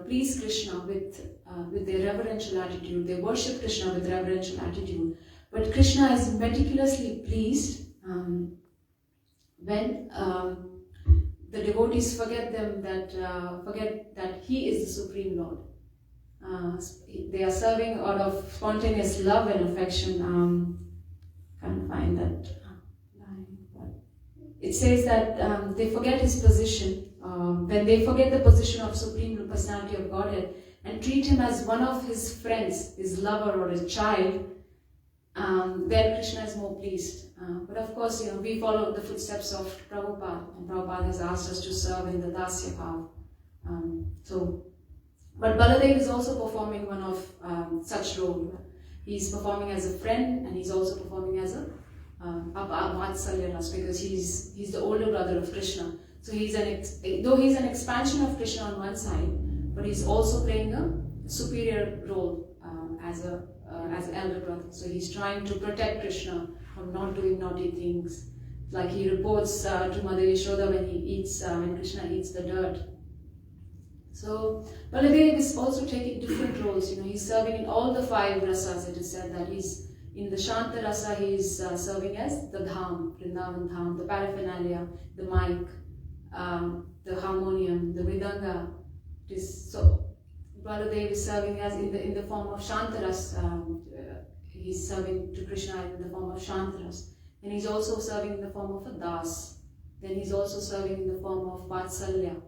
please Krishna with their reverential attitude, they worship Krishna with reverential attitude, but Krishna is meticulously pleased when the devotees forget that he is the Supreme Lord. They are serving out of spontaneous love and affection. Can't find that line, but it says that they forget his position. When they forget the position of Supreme Personality of Godhead and treat him as one of his friends, his lover or his child, then Krishna is more pleased. But of course, we follow the footsteps of Prabhupada, and Prabhupada has asked us to serve in the Dasya Bhav. But Baladev is also performing one of such role. He's performing as a friend, and he's also performing as a Vatsalya Ras, because he's the older brother of Krishna. So though he's an expansion of Krishna on one side, but he's also playing a superior role as an elder brother. So he's trying to protect Krishna from not doing naughty things. Like he reports to Mother Yashoda when Krishna eats the dirt. So Baladev is also taking different roles. He's serving in all the 5 rasas. It is said that he's in the Shanta rasa. He's serving as the Dham, Vrindavan Dham, the paraphernalia, the mic, the harmonium, the Vidanga. So Baladev is serving as in the form of Shantaras. He's serving to Krishna in the form of Shantaras. And he's also serving in the form of a Das. Then he's also serving in the form of Vatsalya.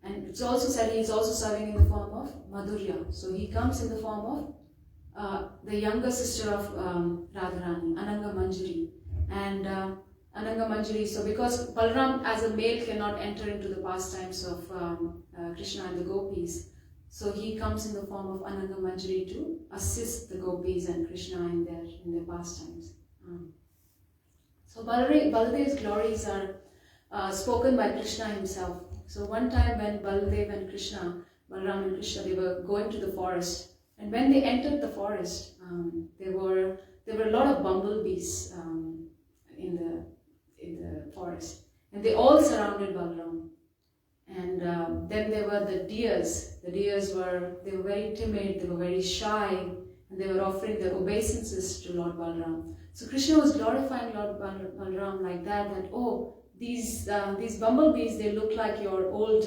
And it's also said he's also serving in the form of Madhurya. So he comes in the form of the younger sister of Radharani, Ananga Manjari. And Ananga Manjari, so because Balaram as a male cannot enter into the pastimes of Krishna and the gopis, so he comes in the form of Ananga Manjari to assist the gopis and Krishna in their pastimes. So Baladev's glories are spoken by Krishna himself. So one time when Baladev and Krishna, Balaram and Krishna, they were going to the forest, and when they entered the forest, there were a lot of bumblebees in the forest, and they all surrounded Balaram. And then there were the deers. The deers were very timid, they were very shy, and they were offering their obeisances to Lord Balaram. So Krishna was glorifying Lord Balaram like that oh, these bumblebees, they look like your old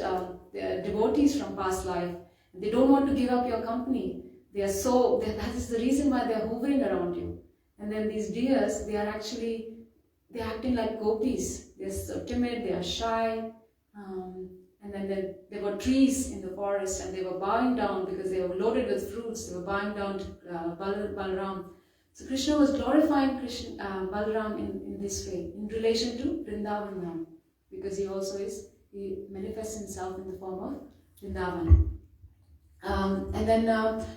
devotees from past life. They don't want to give up your company. That is the reason why they're hovering around you. And then these deers, they're acting like gopis. They're so timid, they are shy. And then there were trees in the forest, and they were bowing down because they were loaded with fruits. They were bowing down to Balaram. So Krishna was glorifying Balaram in this way, in relation to Vrindavan Ram, because he manifests himself in the form of Vrindavan.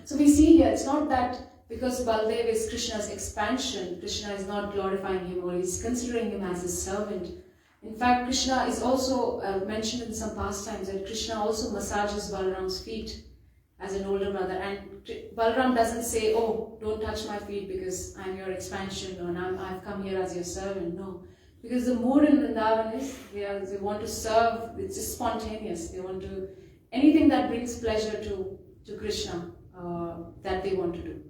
So we see here, it's not that because Baladev is Krishna's expansion, Krishna is not glorifying him or he's considering him as his servant. In fact, Krishna is also mentioned in some pastimes that Krishna also massages Balaram's feet as an older brother, and Balaram doesn't say, oh, don't touch my feet because I'm your expansion or I've come here as your servant. No, because the mood in Vrindavan is they want to serve. It's just spontaneous. They want to anything that brings pleasure to Krishna that they want to do.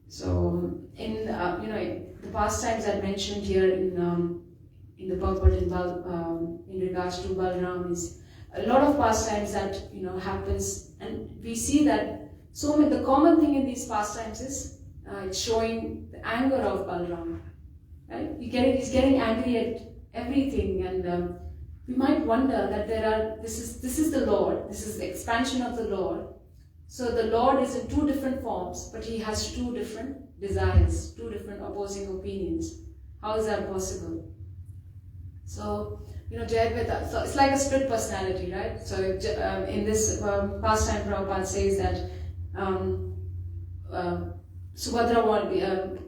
So in the pastimes I mentioned here in the purport in regards to Balaram is a lot of pastimes that happens, and we see that the common thing in these pastimes is it's showing the anger of Balaram. Right? He's getting angry at everything, and we might wonder that this is the Lord, this is the expansion of the Lord. So the Lord is in two different forms, but he has two different desires, two different opposing opinions. How is that possible? So, Jayadvaita, so it's like a split personality, right? So in this pastime, Prabhupada says that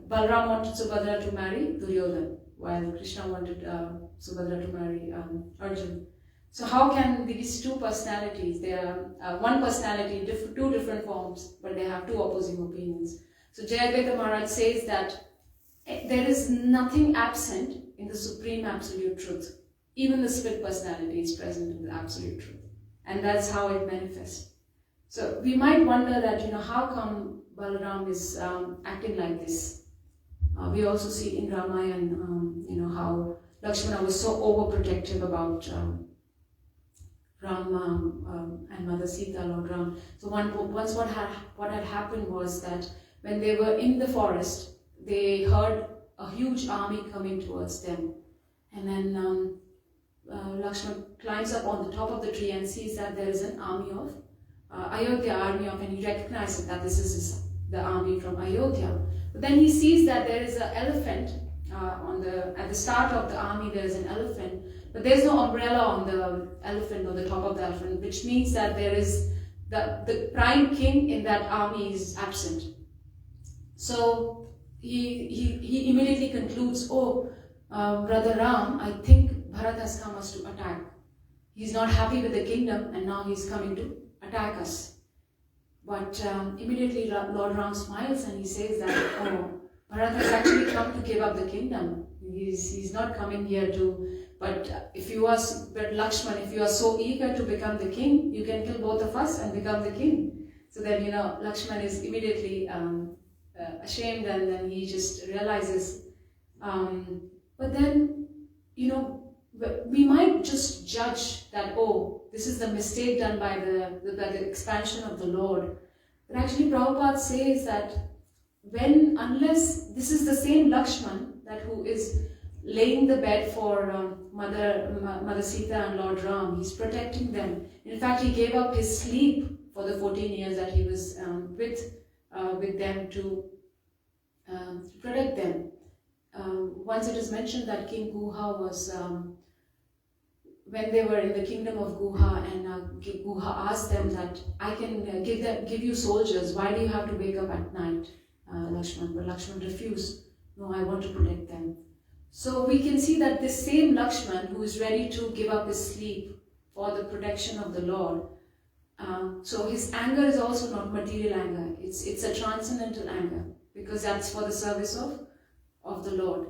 Balaram wanted Subhadra to marry Duryodhana, while Krishna wanted Subhadra to marry Arjuna. So how can these two personalities, they are one personality, two different forms, but they have two opposing opinions. So Jayadvaita Maharaj says that there is nothing absent in the supreme absolute truth. Even the split personality is present in the absolute truth. And that's how it manifests. So we might wonder that, how come Balaram is acting like this? We also see in Ramayana, how Lakshmana was so overprotective about Ram and Mother Sita, Lord Ram. So once what had happened was that when they were in the forest, they heard a huge army coming towards them. And then Lakshmana climbs up on the top of the tree and sees that there is an army of Ayodhya, and he recognizes that this is the army from Ayodhya. But then he sees that there is an elephant at the start of the army. There is an elephant, but there is no umbrella on the elephant or the top of the elephant, which means that there is the prime king in that army is absent. So he immediately concludes, Brother Ram, I think Bharat has come us to attack. He's not happy with the kingdom, and now he's coming to attack us. But immediately Lord Ram smiles and he says that, Bharat has actually come to give up the kingdom. He's not coming here to, but Lakshman, if you are so eager to become the king, you can kill both of us and become the king. So then, Lakshman is immediately ashamed, and then he just realizes, but then, we might just judge that, this is the mistake done by the expansion of the Lord. But actually Prabhupada says that unless this is the same Lakshman who is laying the bed for Mother Sita and Lord Ram, he's protecting them. In fact, he gave up his sleep for the 14 years that he was with them to protect them. Once it is mentioned that King Guha was, when they were in the kingdom of Guha, and Guha asked them that, I can give you soldiers, why do you have to wake up at night, Lakshman? But Lakshman refused, no, I want to protect them. So we can see that this same Lakshman who is ready to give up his sleep for the protection of the Lord, so his anger is also not material anger, it's a transcendental anger, because that's for the service of the Lord.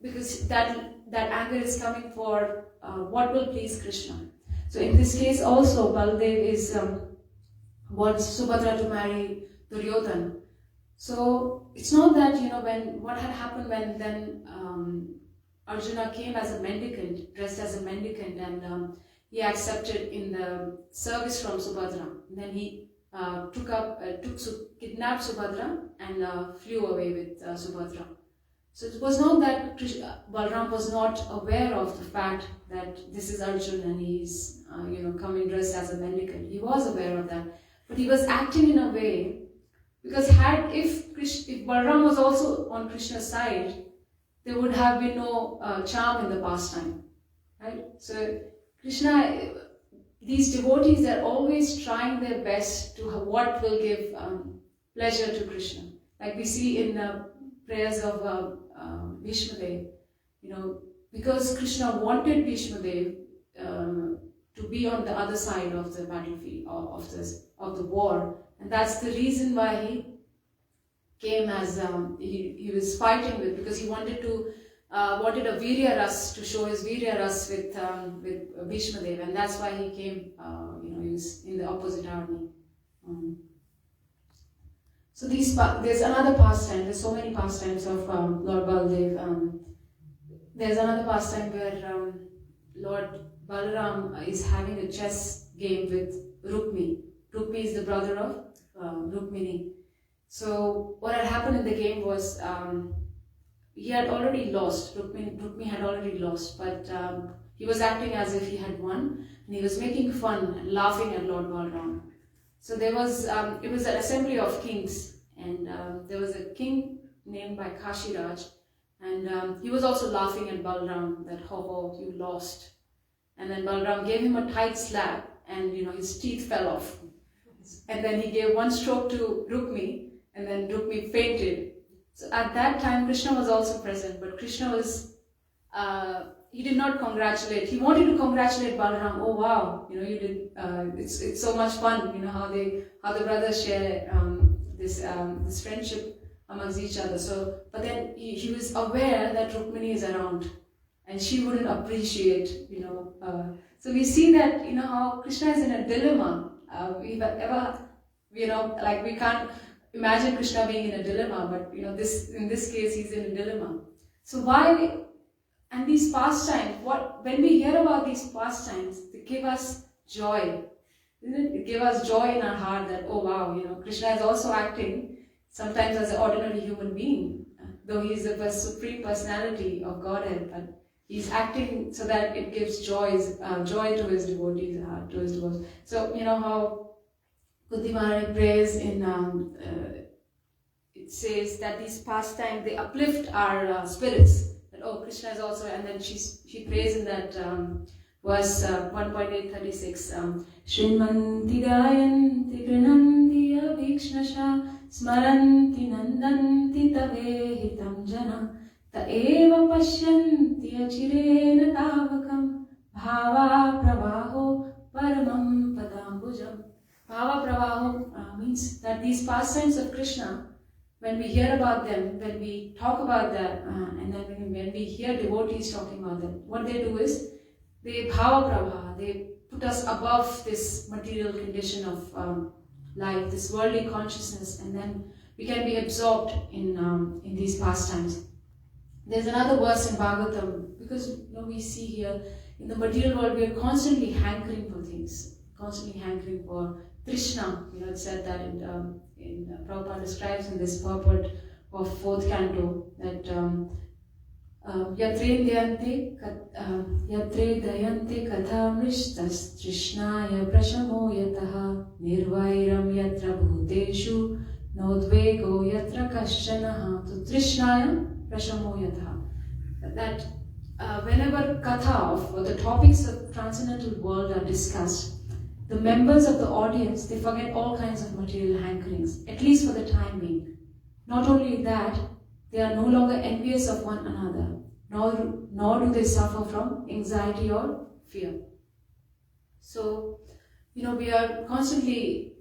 Because that anger is coming for what will please Krishna. So in this case also, Baladev wants Subhadra to marry Duryodhana. So it's not that, what had happened when then Arjuna came as a mendicant, dressed as a mendicant, and he accepted in the service from Subhadra. And then he kidnapped Subhadra and flew away with Subhadra. So it was not that Balaram was not aware of the fact that this is Arjuna and he's coming dressed as a mendicant. He was aware of that, but he was acting in a way, because if Balaram was also on Krishna's side, there would have been no charm in the pastime, right? So Krishna, these devotees are always trying their best to what will give pleasure to Krishna. Like we see in the prayers of Bhishmadev, because Krishna wanted Bhishmadev to be on the other side of the battlefield, of the war, and that's the reason why he came as he was fighting with, because he wanted a Virya Ras, to show his Virya Ras with Bhishmadev, and that's why he came. He was in the opposite army. So there's another pastime. There's so many pastimes of Lord Baladev. There's another pastime where Lord Balaram is having a chess game with Rukmi. Rukmi is the brother of Rukmini. So what had happened in the game was he had already lost. Rukmini had already lost, but he was acting as if he had won, and he was making fun and laughing at Lord Balram. So there was it was an assembly of kings, and there was a king named by Kashiraj, and he was also laughing at Balram that ho, you lost. And then Balram gave him a tight slap, and his teeth fell off. And then he gave one stroke to Rukmi, and then Rukmi fainted. So at that time, Krishna was also present, but Krishna was, he did not congratulate. He wanted to congratulate Balram. Oh wow, you did. It's so much fun. How the brothers share this friendship amongst each other. So, but then he was aware that Rukmini is around, and she wouldn't appreciate. So we see that how Krishna is in a dilemma. We can't imagine Krishna being in a dilemma, but in this case he's in a dilemma. So why? And these pastimes, when we hear about these pastimes, they give us joy. It gives us joy in our heart that, oh wow, Krishna is also acting sometimes as an ordinary human being, though he is the supreme personality of Godhead, but he's acting so that it gives joy to his devotees, to his devotees. So how Kunti Maharani prays in, it says that these pastimes, they uplift our spirits. That, oh, Krishna is also, and then she prays in that verse 1.836, Srimanti Gayanti Grinanti Avikshnasha Smaranti Nandanti Tavehitam Jana Taeva Pashyanti Achirena Tavakam Bhava Pravaho Paramam Padambujam. Bhava Pravaho means that these pastimes of Krishna, when we hear about them, when we talk about that, and then when we hear devotees talking about them, what they do is, they Bhava Pravaha, they put us above this material condition of life, this worldly consciousness, and then we can be absorbed in these pastimes. There's another verse in Bhagavatam, because we see here in the material world we are constantly hankering for things, constantly hankering for Kṛṣṇa. It said that in Prabhupada describes in this purport of 4th canto that Yatre dayante katha mrishtas Trishnaya prashamo yataha nirvairam yatra bhuteshu nodvego yatra kaśchanaha. So Trishnaya prashamo yataha. That whenever katha or the topics of transcendental world are discussed, the members of the audience, they forget all kinds of material hankerings, at least for the time being. Not only that, they are no longer envious of one another, nor do they suffer from anxiety or fear. So, we are constantly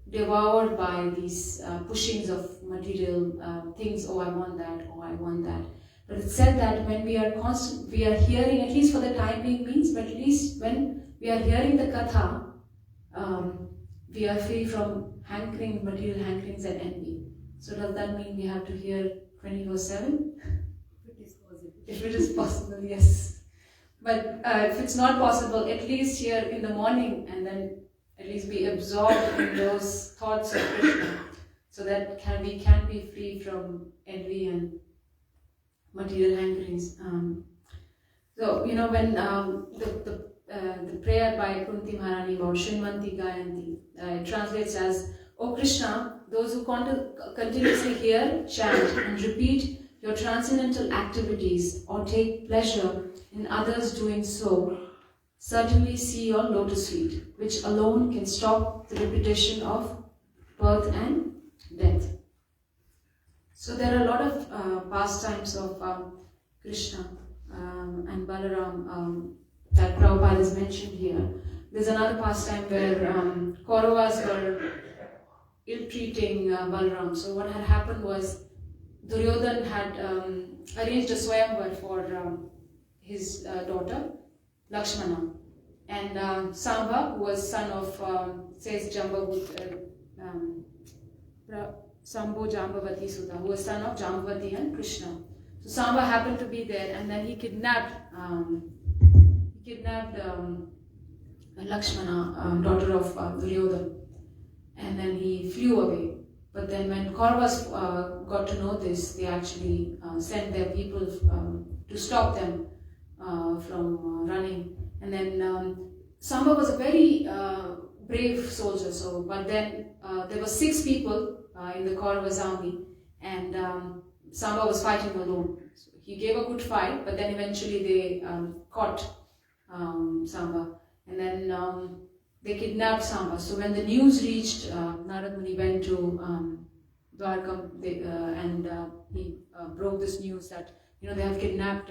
devoured by these pushings of material things. Oh, I want that. Oh, I want that. But it's said that when we are hearing, at least for the time being means, but at least when we are hearing the katha, we are free from material hankerings and envy. So does that mean we have to hear 24/7? If it is possible, yes. But if it's not possible, at least hear in the morning and then at least be absorbed in those thoughts of Krishna, so that we can be free from envy and material hankerings. So when the prayer by Kunti Maharani about Srimanti Gayanti, it translates as, O Krishna, those who continuously hear, chant and repeat your transcendental activities or take pleasure in others doing so, certainly see your lotus feet, which alone can stop the repetition of birth and death. So there are a lot of pastimes of Krishna and Balaram that Prabhupada has mentioned here. There's another pastime where Kauravas were ill-treating Balaram. So what had happened was Duryodhan had arranged a swayamvar for his daughter Lakshmana, and Sambha, who was son of Sambho Jambavati Sudha, who was son of Jambavati and Krishna. So Sambha happened to be there, and then he kidnapped Lakshmana, daughter of Duryodhan, and then he flew away. But then when Kauravas got to know this, they actually sent their people to stop them from running. And then Samba was a very brave soldier. So, but then there were 6 people in the Kauravas army, and Samba was fighting alone. So he gave a good fight, but then eventually they caught Samba, and then they kidnapped Samba. So when the news reached, Narad Muni went to Dvārakā, and he broke this news that they have kidnapped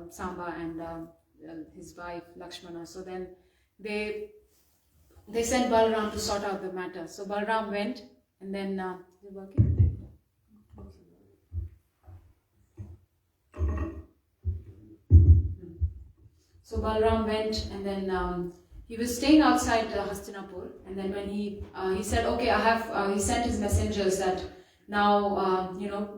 Samba and his wife Lakshmana. So then they sent Balaram to sort out the matter. So Balaram went, and then is it working? So Balaram went, and then he was staying outside Hastinapur, and then when he said, okay, he sent his messengers that now,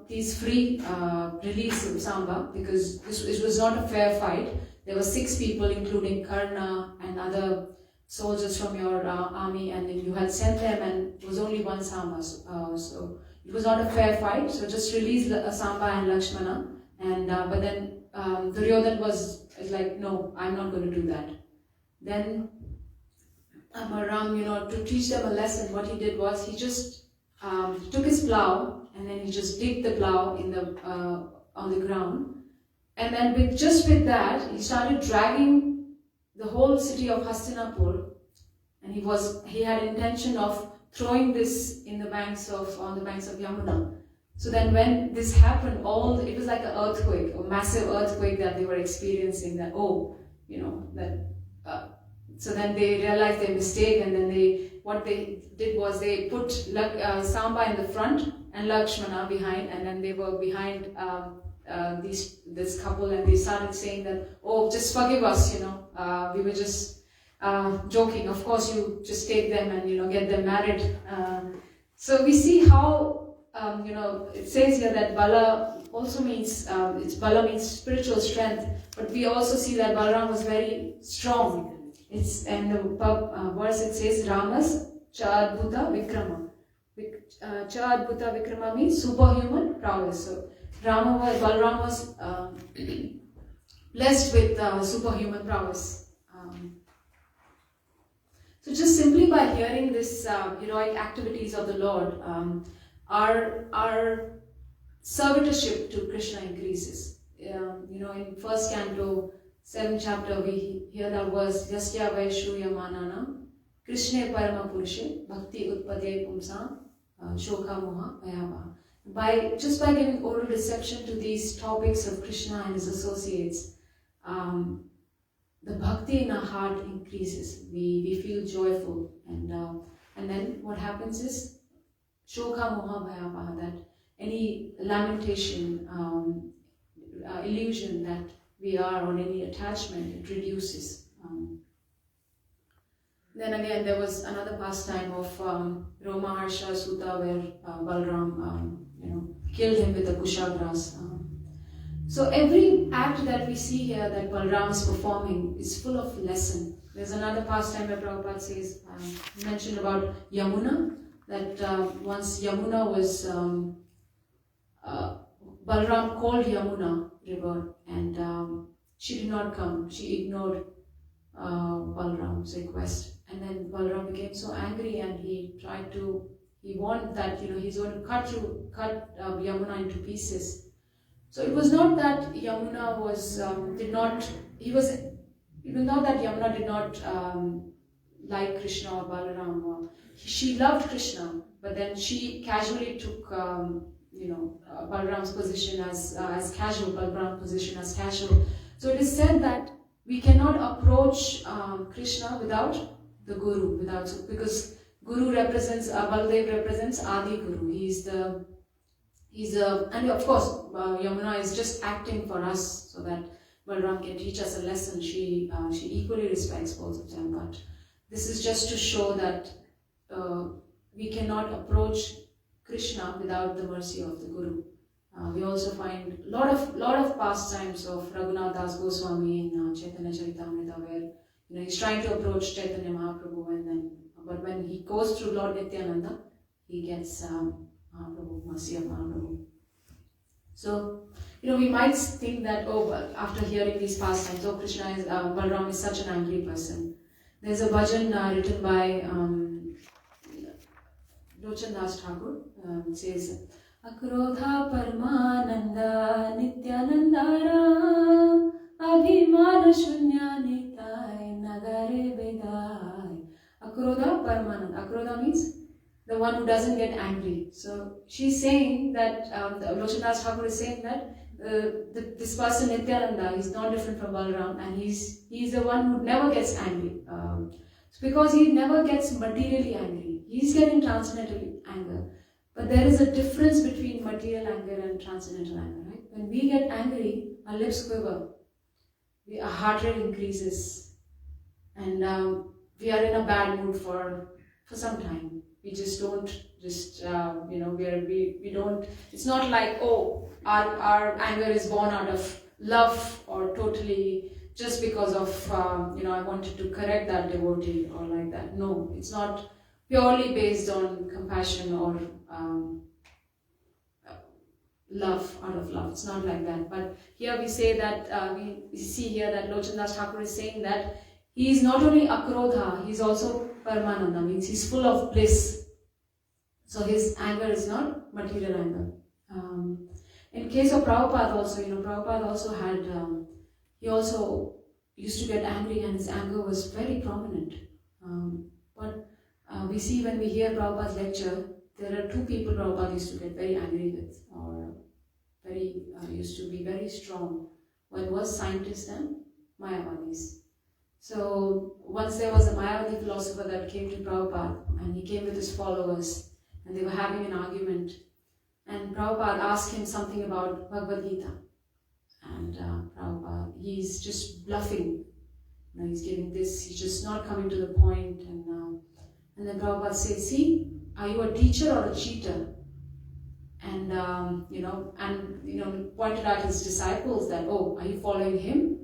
please release Samba, because it was not a fair fight. There were 6 people, including Kṛṣṇa and other soldiers from your army, and you had sent them, and it was only one Samba. So it was not a fair fight. So just release Samba and Lakshmana. And but then Duryodhan was like, no, I'm not going to do that. Then Balaram, to teach them a lesson, what he did was he just took his plow, and then he just digged the plow in the on the ground, and then with that he started dragging the whole city of Hastinapur, and he had intention of throwing this on the banks of Yamuna. So then when this happened, it was like an earthquake, a massive earthquake that they were experiencing. So then they realized their mistake, and then what they did was they put Samba in the front and Lakshmana behind, and then they were behind this couple, and they started saying that, oh, just forgive us, we were just joking. Of course, you just take them and get them married. So we see how it says here that Bala also means Bala means spiritual strength, but we also see that Balaram was very strong. And the verse it says Ramas Cha Adbhuta Vikrama. Cha Adbhuta Vikrama means superhuman prowess. So Balaram was blessed with superhuman prowess. So just simply by hearing this heroic activities of the Lord, our servitorship to Krishna increases. In first canto, 7th chapter, we hear that verse, Yasya Vaishruya Manana, Krishna Parama Purushe, Bhakti Utpade Pumsa, Shoka Moha Bhayavaha. By giving oral reception to these topics of Krishna and his associates, the bhakti in our heart increases. We feel joyful, and then what happens is Shoka Moha Bhayavaha, that any lamentation, illusion that we are on any attachment, it reduces. Then again, there was another pastime of Roma Harsha Sutta, where Balaram killed him with a kushagrass. So every act that we see here that Balaram is performing is full of lesson. There's another pastime where Prabhupada says, mentioned about Yamuna, that once Yamuna was, Balaram called Yamuna river, and she did not come. She ignored Balaram's request. And then Balaram became so angry, and he warned that he's going to cut Yamuna into pieces. So it was not that Yamuna did not like Krishna or Balaram. She loved Krishna, but then she casually took Balaram's position as casual, Balaram's position as casual. So it is said that we cannot approach Krishna without the Guru, because Guru represents, Baladev represents Adi Guru. And of course, Yamuna is just acting for us so that Balaram can teach us a lesson. She equally respects both of them, but this is just to show that we cannot approach Krishna without the mercy of the Guru. We also find a lot of pastimes of Raghunath Das Goswami in Chaitanya Charitamrita, where he's trying to approach Chaitanya Mahaprabhu, and then But when he goes through Lord Nityananda, he gets Mahaprabhu, Mercy of Mahaprabhu. So, we might think that, after hearing these pastimes, Krishna is, Balaram is such an angry person. There's a bhajan written by Lochan Das Thakur. It says, Akrodha Paramananda Nityanandara Abhimana Shunya Nitai Nagare Vedai. Akrodha Paramananda. Akrodha means the one who doesn't get angry. So she's saying that, Lochan Das Thakur is saying that this person Nityananda is not different from Balaram, and he's the one who never gets angry. It's because he never gets materially angry. He's getting transcendental anger. But there is a difference between material anger and transcendental anger, right? When we get angry, our lips quiver, our heart rate increases, and we are in a bad mood for some time. We just don't, we don't, it's not like, our anger is born out of love or totally just because of, I wanted to correct that devotee or like that. No, it's not purely based on compassion or love, out of love. It's not like that. But here we say that, we see here that Lochan Das Thakur is saying that he is not only Akrodha, he is also Paramananda, means he's full of bliss. So his anger is not material anger. In case of Prabhupada also, Prabhupada also had, he also used to get angry and his anger was very prominent. But we see when we hear Prabhupada's lecture, there are two people Prabhupada used to get very angry with, or used to be very strong. One was scientists and Mayavadis. So once there was a Mayavadi philosopher that came to Prabhupada, and he came with his followers, and they were having an argument. And Prabhupada asked him something about Bhagavad Gita. And Prabhupada, he's just bluffing. He's giving this, he's just not coming to the point. And then Prabhupada says, see, are you a teacher or a cheater? And, pointed out his disciples that, are you following him?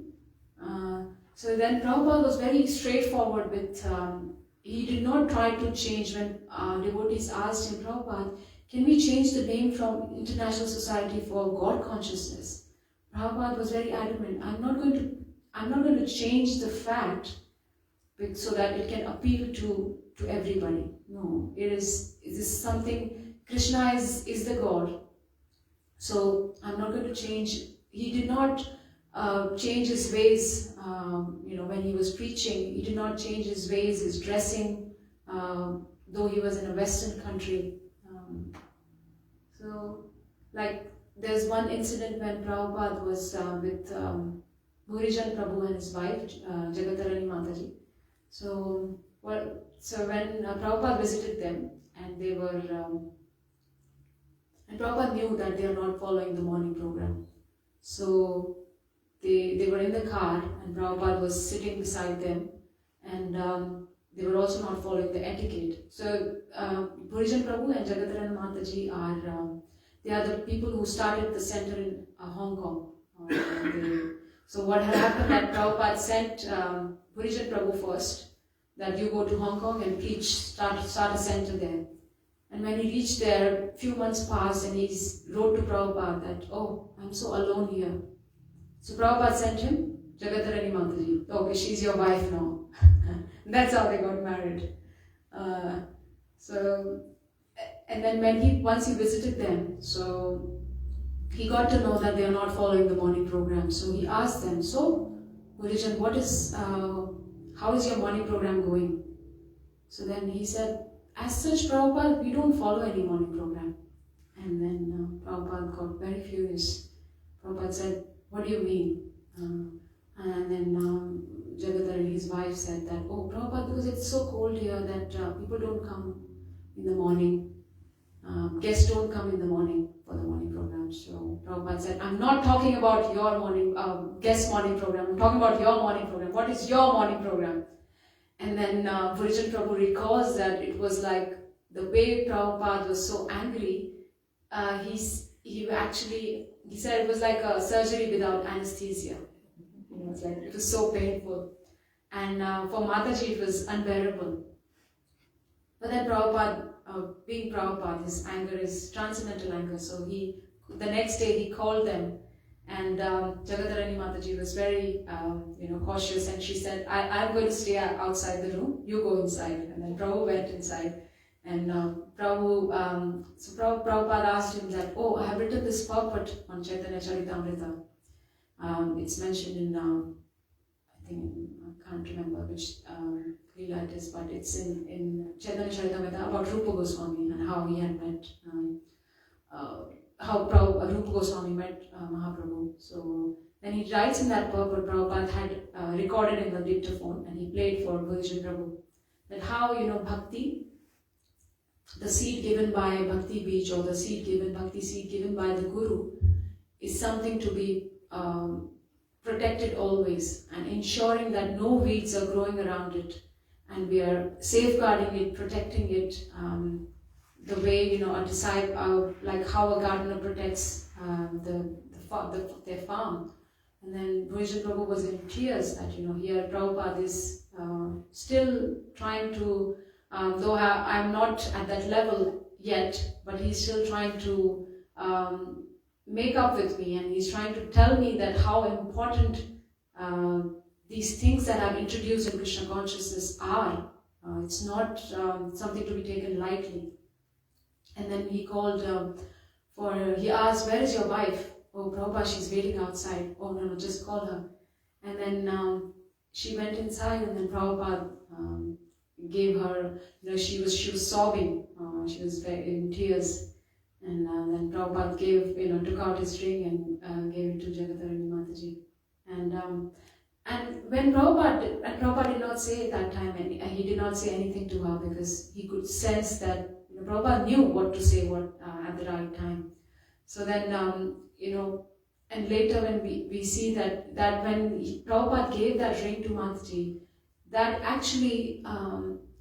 So then Prabhupada was very straightforward with, he did not try to change when devotees asked him, Prabhupada, can we change the name from International Society for God Consciousness? Prabhupada was very adamant, I'm not going to change the fact so that it can appeal to everybody. No, it is something, Krishna is the God. So I'm not going to change. He did not change his ways, when he was preaching. He did not change his ways, his dressing, though he was in a Western country. There's one incident when Prabhupada was with Bhurijan Prabhu and his wife, Jagatarani Mataji. So when Prabhupada visited them, and they were, and Prabhupada knew that they are not following the morning program. So they were in the car, and Prabhupada was sitting beside them, and they were also not following the etiquette. So Bhurijan Prabhu and Jagatarani Mataji they are the people who started the center in Hong Kong. So what had happened that Prabhupada sent Bhurijan Prabhu first, that you go to Hong Kong and preach, start a center there. And when he reached there, a few months passed, and he wrote to Prabhupada that, I'm so alone here. So Prabhupada sent him Jagatarani Mataji. Okay, she's your wife now. That's how they got married. And then once he visited them, so he got to know that they are not following the morning program. So he asked them, so Bhurijan, how is your morning program going? So then he said, as such, Prabhupada, we don't follow any morning program. And then Prabhupada got very furious. Prabhupada said, what do you mean? And then Jagatarani, his wife, said that, Prabhupada, because it's so cold here that people don't come in the morning. Guests don't come in the morning for the morning program. So Prabhupada said, I'm not talking about your morning, guest morning program. I'm talking about your morning program. What is your morning program? And then Bhurijan Prabhu recalls that it was like the way Prabhupada was so angry, he said it was like a surgery without anesthesia. It was so painful. And for Mataji it was unbearable. But then Prabhupada, being Prabhupada, his anger is transcendental anger. So the next day he called them, and Jagadharani Mataji was very cautious, and she said, I'm going to stay outside the room, you go inside. And then Prabhu went inside, and Prabhupada asked him that, oh, I have written this purport on Chaitanya Charitamrita. It's mentioned in, I think, I can't remember which Leela it is, but it's in Chaitanya Charitamrita about Rupa Goswami and how he had met, how Rupa Goswami met Mahaprabhu. So then he writes in that purport, Prabhupada had recorded in the dictaphone, and he played for Bhagavan Prabhu, that how, bhakti, the seed given by Bhakti Beach, or the Bhakti seed given by the Guru, is something to be protected always, and ensuring that no weeds are growing around it, and we are safeguarding it, protecting it, the way a disciple, like how a gardener protects their farm. And then Bhagavan Prabhu was in tears that here Prabhupada is still trying to, though I'm not at that level yet, but he's still trying to make up with me, and he's trying to tell me that how important these things that I've introduced in Krishna consciousness are. It's not something to be taken lightly. And then he called he asked, where is your wife? Oh, Prabhupada, she's waiting outside. Oh, no, just call her. And then she went inside, and then Prabhupada gave her, she was sobbing. She was in tears. And then Prabhupada took out his ring and gave it to Jagadharani Mataji. And when Prabhupada did not say at that time, and he did not say anything to her, because he could sense that Prabhupada knew what to say at the right time. So then, and later when we see that when Prabhupada gave that ring to Mataji, that actually,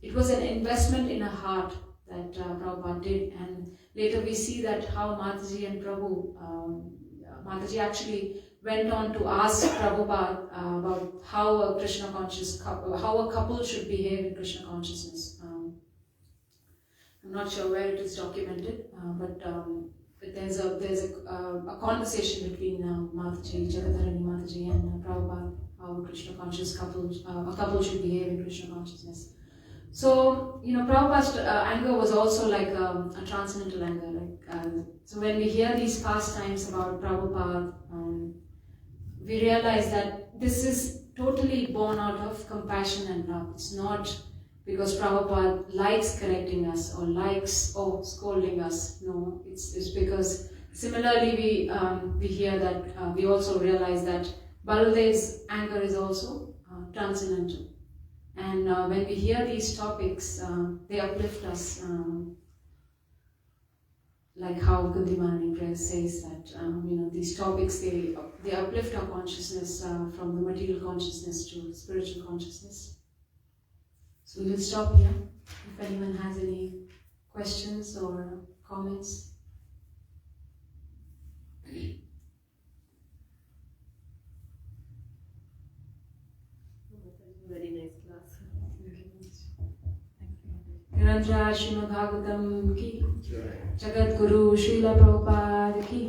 it was an investment in her heart that Prabhupada did. And later we see that how Mataji and Prabhu, Mataji actually went on to ask Prabhupada about how a Krishna conscious couple, how a couple should behave in Krishna consciousness. I'm not sure where it is documented, but there's a conversation between Mataji, Jagadharani Mataji, and Prabhupada, how a Krishna conscious couple, a couple should behave in Krishna consciousness. So, Prabhupada's anger was also like a transcendental anger. So when we hear these pastimes about Prabhupada, we realize that this is totally born out of compassion and love. It's not because Prabhupada likes correcting us or likes scolding us. No, it's because similarly we hear that, we also realize that Baladev's anger is also transcendental. And when we hear these topics, they uplift us, like how Kundimanani says that, these topics, they uplift our consciousness from the material consciousness to spiritual consciousness. So we will stop here. If anyone has any questions or comments. Very nice class. Srīmad Bhāgavatam ki, Jagat Guru Srila Prabhupada ki.